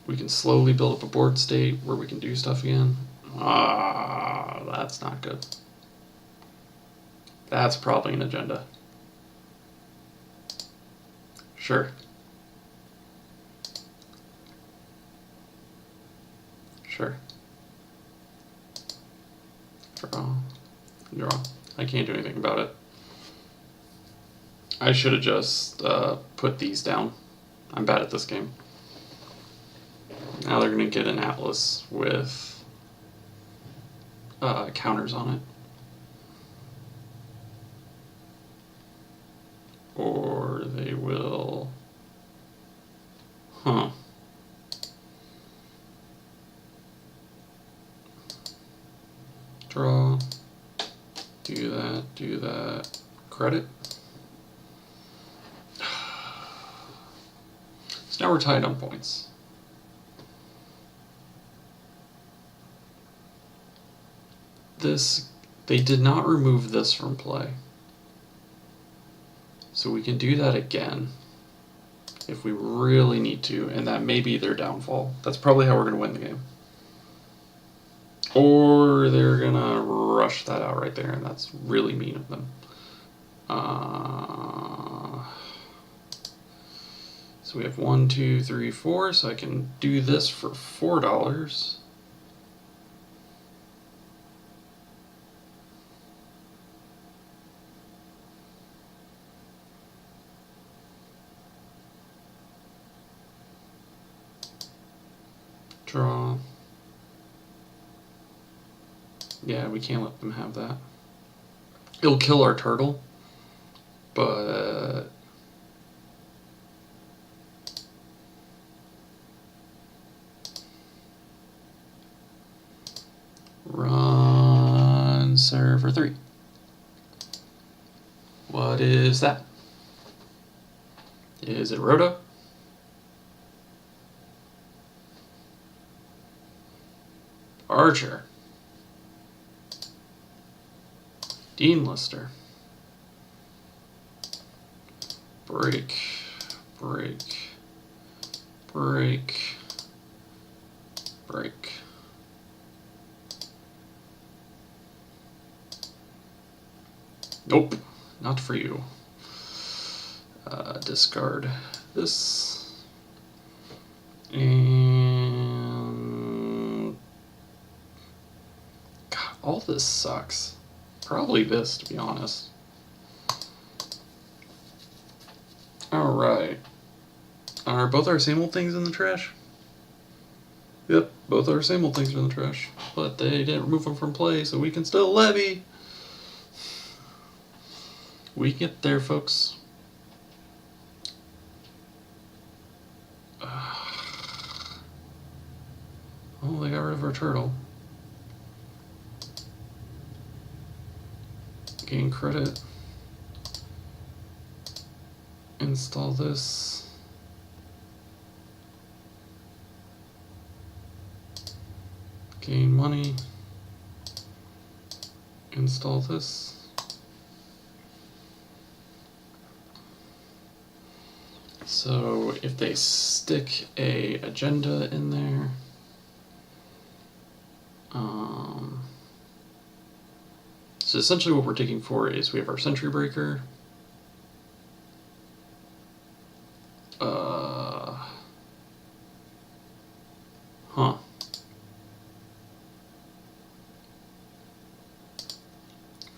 We can slowly build up a board state where we can do stuff again. That's not good. That's probably an agenda. Sure. Sure. Draw. Draw. I can't do anything about it. I should have just put these down. I'm bad at this game. Now they're going to get an atlas with counters on it. Or they will... Huh. Draw. Do that, do that. Credit. So now we're tied on points. This, they did not remove this from play. So we can do that again if we really need to, and that may be their downfall. That's probably how we're going to win the game. Or they're going to rush that out right there, and that's really mean of them. So we have 1, 2, 3, 4, so I can do this for $4. Draw. Yeah, we can't let them have that. It'll kill our turtle, but run server 3. What is that? Is it Rhoda? Archer. Dean Lister. Break. Break. Break. Break. Nope, not for you. Discard this. And God, all this sucks. Probably this, to be honest. Alright. Are both our same old things in the trash? Yep, both our same old things are in the trash. But they didn't remove them from play, so we can still levy. We get there, folks. Oh, they got rid of our turtle. Gain credit. Install this. Gain money. Install this. So if they stick a agenda in there, so essentially what we're taking for is we have our Sentry Breaker,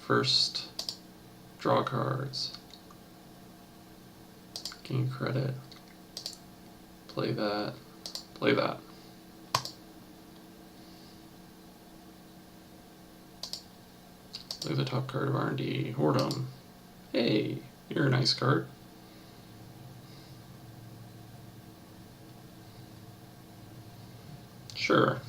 first, draw cards, gain credit, play that, play that. Play the top card of R&D, Whoredom. Hey, you're a nice card. Sure.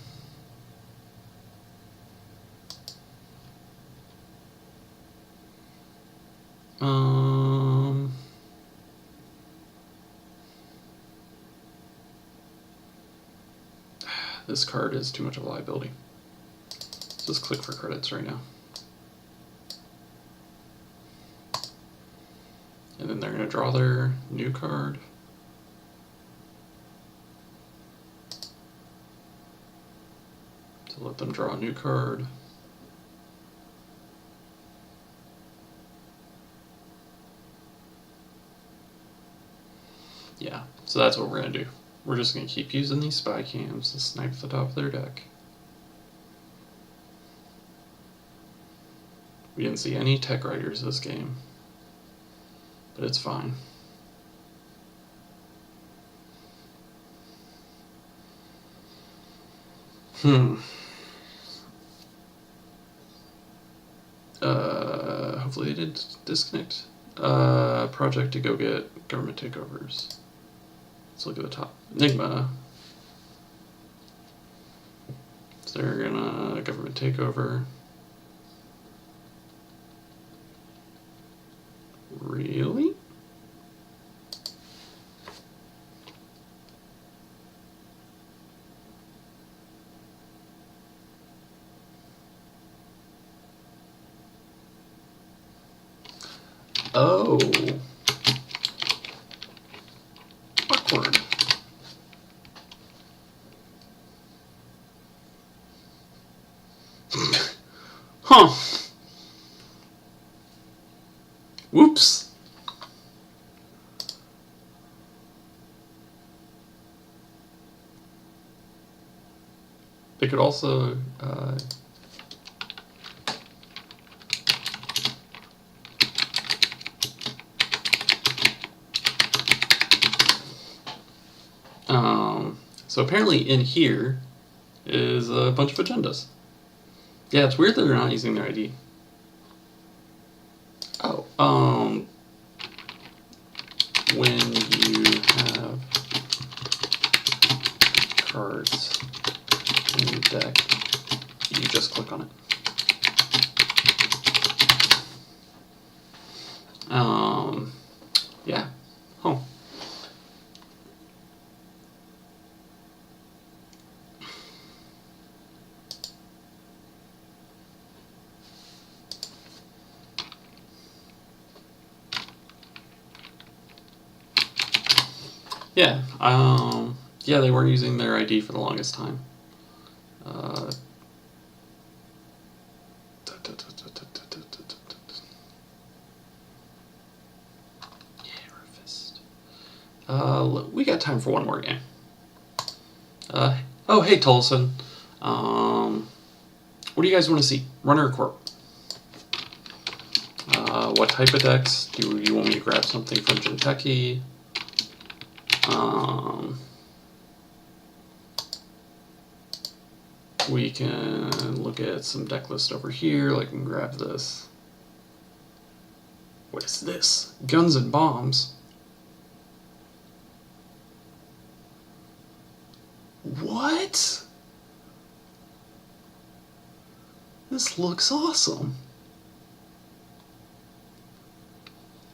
This card is too much of a liability. Let's just click for credits right now. And then they're going to draw their new card. To let them draw a new card. So that's what we're going to do. We're just going to keep using these spy cams to snipe the top of their deck. We didn't see any tech writers this game, but it's fine. Hopefully they didn't disconnect. Project to go get government takeovers. Let's look at the top. Enigma. So they're gonna government takeover. Really? Oh. Awkward. Huh. Whoops. They could also so apparently in here is a bunch of agendas. Yeah, it's weird that they're not using their ID. Oh, when you have cards in your deck, you just click on it. Yeah. Huh. Yeah, yeah, they weren't using their ID for the longest time. We got time for one more game. Oh, hey, Tolson. What do you guys want to see? Runner or Corp? What type of decks? Do you want me to grab something from Jinteki? We can look at some deck list over here. Like, we can grab this. What is this? Guns and Bombs. What? This looks awesome.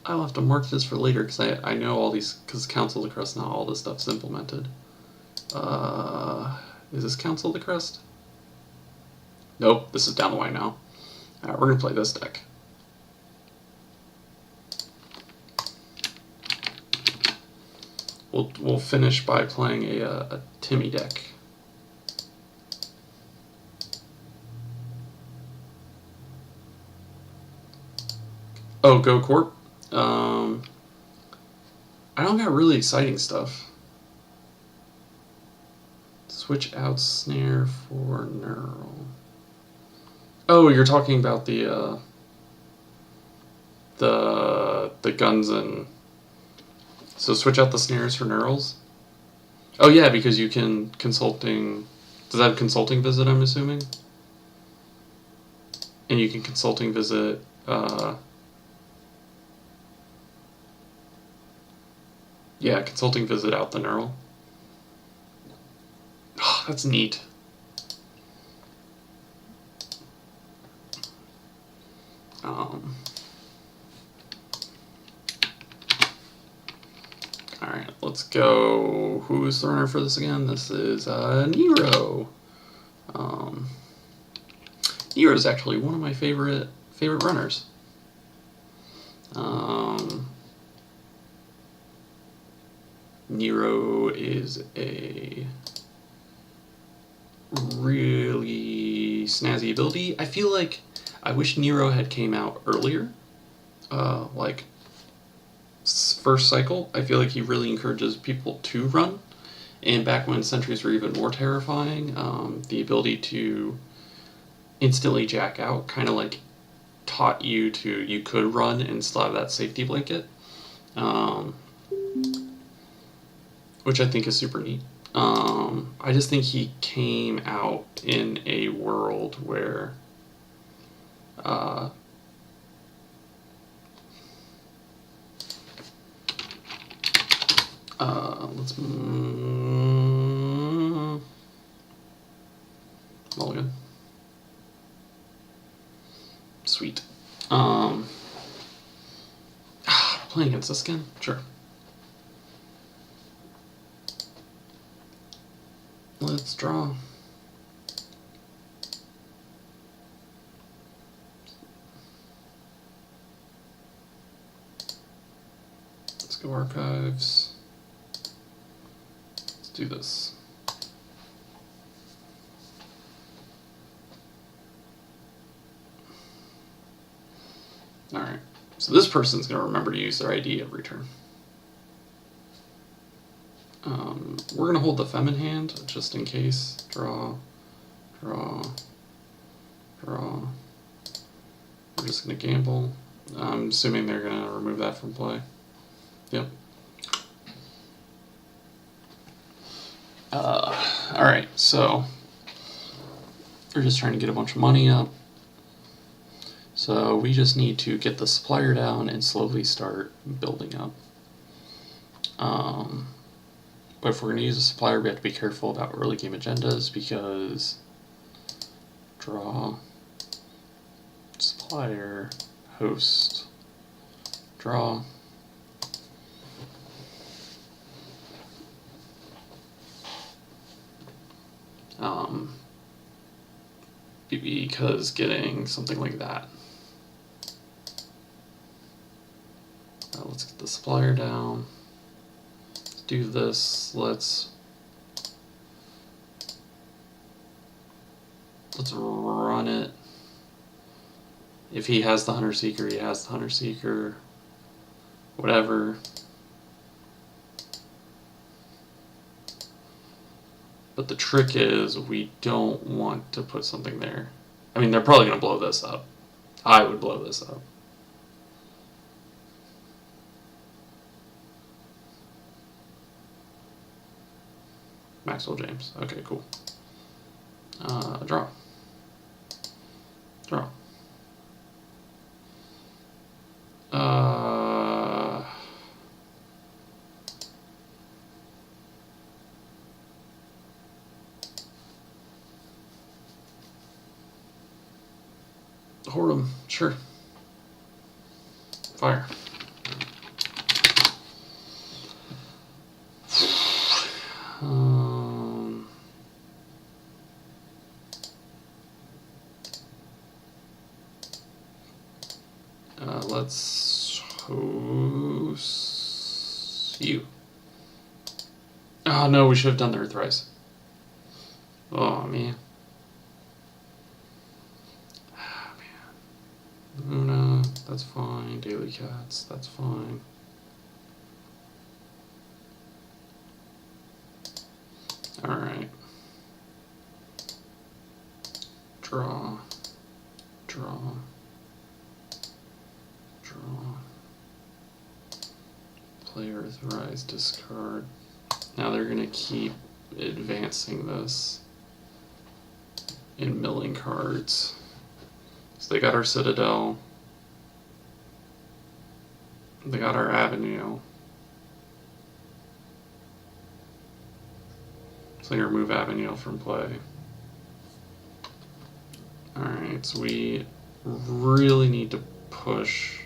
I'll have to mark this for later because I know all these, because Council of the Crest, now all this stuff's implemented. Is this Council of the Crest? Nope, this is down the line now. Alright, we're going to play this deck. We'll finish by playing a Timmy deck. Oh, Go Corp? I don't got really exciting stuff. Switch out snare for neural. Oh, you're talking about the guns and... So switch out the snares for neurals? Oh yeah, because you can consulting... Does that have consulting visit, I'm assuming? And you can consulting visit... Yeah, consulting visit out the neural. Oh, that's neat. Alright, let's go. Who's the runner for this again? This is Nero. Nero is actually one of my favorite runners. Nero is a really snazzy ability. I feel like I wish Nero had came out earlier, like first cycle, I feel like he really encourages people to run. And back when sentries were even more terrifying, the ability to instantly jack out kind of like taught you could run and still have that safety blanket, which I think is super neat. I just think he came out in a world where let's mulligan. Sweet. Playing against this again? Sure. Let's draw. Let's go archives. Let's do this. Alright, so this person's going to remember to use their ID every turn. We're going to hold the Femme in hand, just in case. Draw, draw, draw. We're just going to gamble. I'm assuming they're going to remove that from play. Yep. Alright, so we're just trying to get a bunch of money up. So we just need to get the supplier down and slowly start building up. But if we're going to use a supplier, we have to be careful about early game agendas, because draw, supplier, host, draw. Because getting something like that. Let's get the supplier down. Let's do this. Let's run it. If he has the Hunter Seeker, he has the Hunter Seeker. Whatever. But the trick is, we don't want to put something there. I mean, they're probably going to blow this up. I would blow this up. Maxwell James. Okay, cool. Draw. Draw. Hoard him, sure. Fire. Let's host you. Oh no, we should have done the Earthrise. Oh man. Luna, that's fine. Daily Cats, that's fine. Alright. Draw. Draw. Draw. Play Earthrise, discard. Now they're going to keep advancing this in milling cards. So they got our Citadel. They got our Avenue. So they remove Avenue from play. Alright, so we really need to push.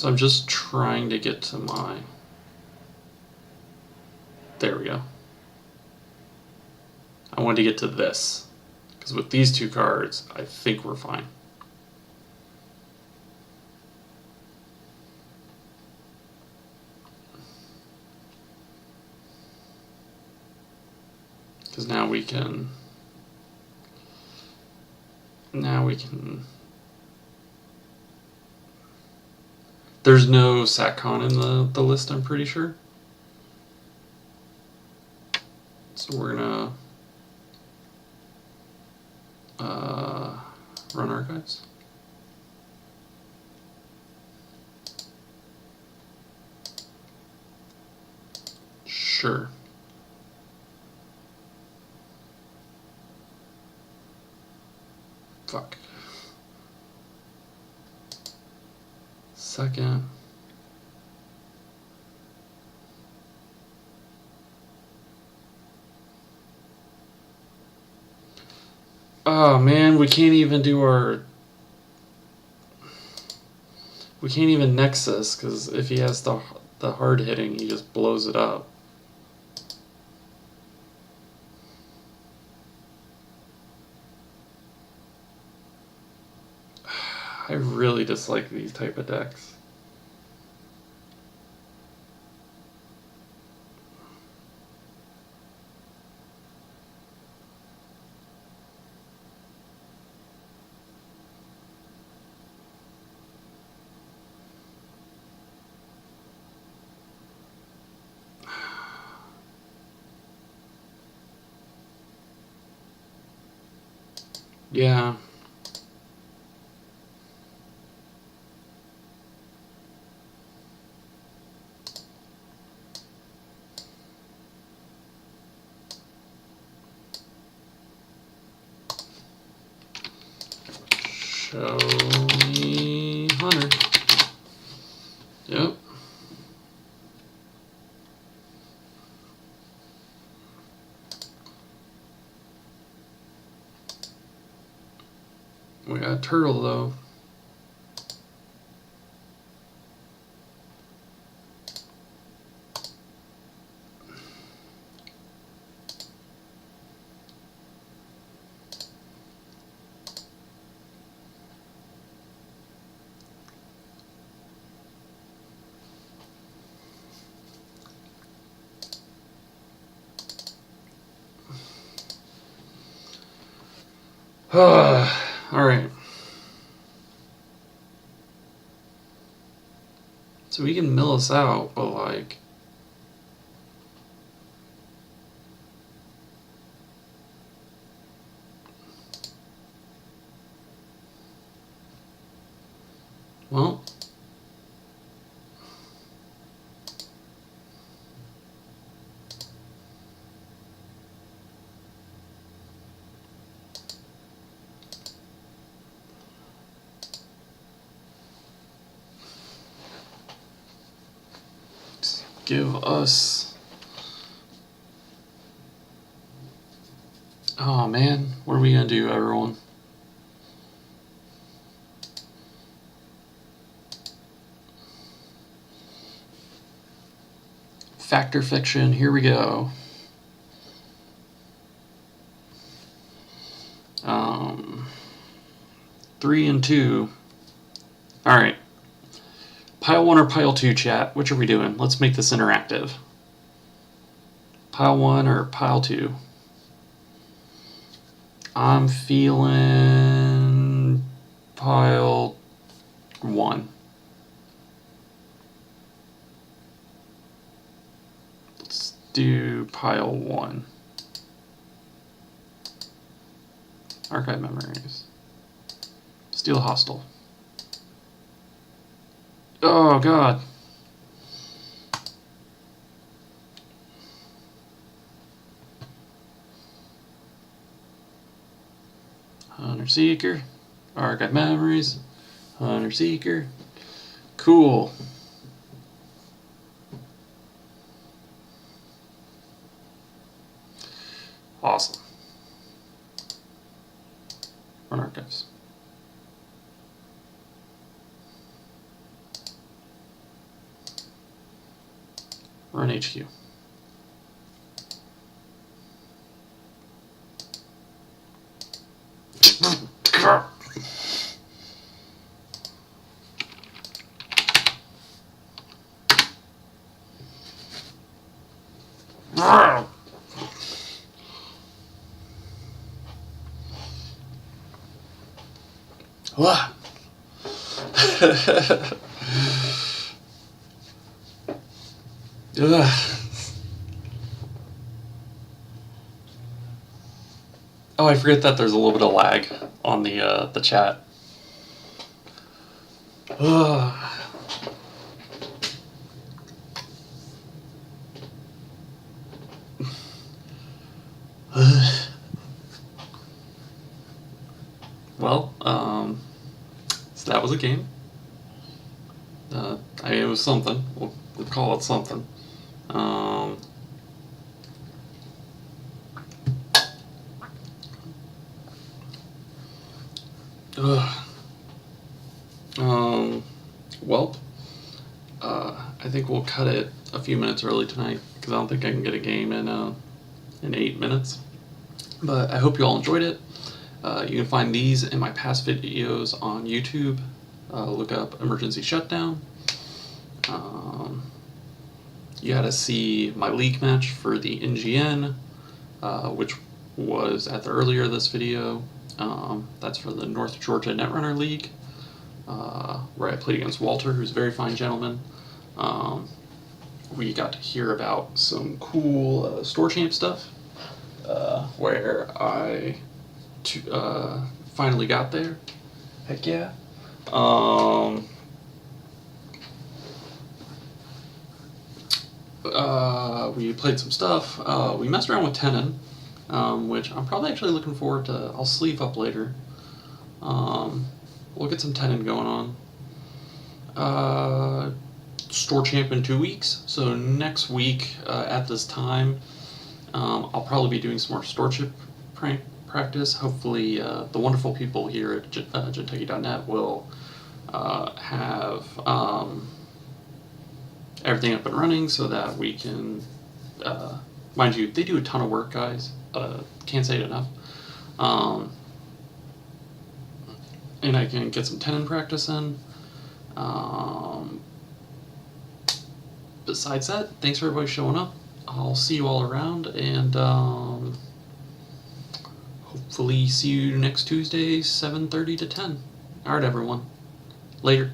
So I'm just trying to get to my... There we go. I wanted to get to this. Because with these two cards, I think we're fine. Because now we can... There's no SatCon in the list, I'm pretty sure. So we're gonna run archives. Sure. Fuck. Second. Oh man, we can't even do our... We can't even Nexus, because if he has the hard hitting, he just blows it up. I really dislike these type of decks. Yeah. Show me Hunter. Yep. We got Turtle though. Alright. So we can mill us out, but like... Well... Give us... Oh man, what are we gonna do, everyone? Fact or fiction, here we go. 3 and 2. Alright. Pile 1 or pile 2, chat? Which are we doing? Let's make this interactive. Pile 1 or pile 2? I'm feeling pile 1. Let's do pile 1. Archive memories. Steal hostile. Oh god. Hunter Seeker. Archive memories. Hunter Seeker. Cool. Awesome. Run archives. We're in HQ. Oh, I forget that there's a little bit of lag on the chat. Well, so that was a game. It was something. We'll call it something. Well, I think we'll cut it a few minutes early tonight because I don't think I can get a game in 8 minutes. But I hope you all enjoyed it. You can find these in my past videos on YouTube. Look up Emergency Shutdown. You got to see my league match for the NGN, which was at the earlier this video. That's for the North Georgia Netrunner League, where I played against Walter, who's a very fine gentleman. We got to hear about some cool store champ stuff, where I finally got there. Heck yeah. We played some stuff. We messed around with Tenon, which I'm probably actually looking forward to. I'll sleeve up later. We'll get some Tenon going on. Store champ in 2 weeks. So next week at this time, I'll probably be doing some more store chip practice. Hopefully, the wonderful people here at Gentucky.net will have everything up and running so that we can, mind you, they do a ton of work, guys. Can't say it enough. And I can get some Tenon practice in. Besides that, thanks for everybody showing up. I'll see you all around, and hopefully see you next Tuesday, 7:30 to 10. Alright, everyone. Later.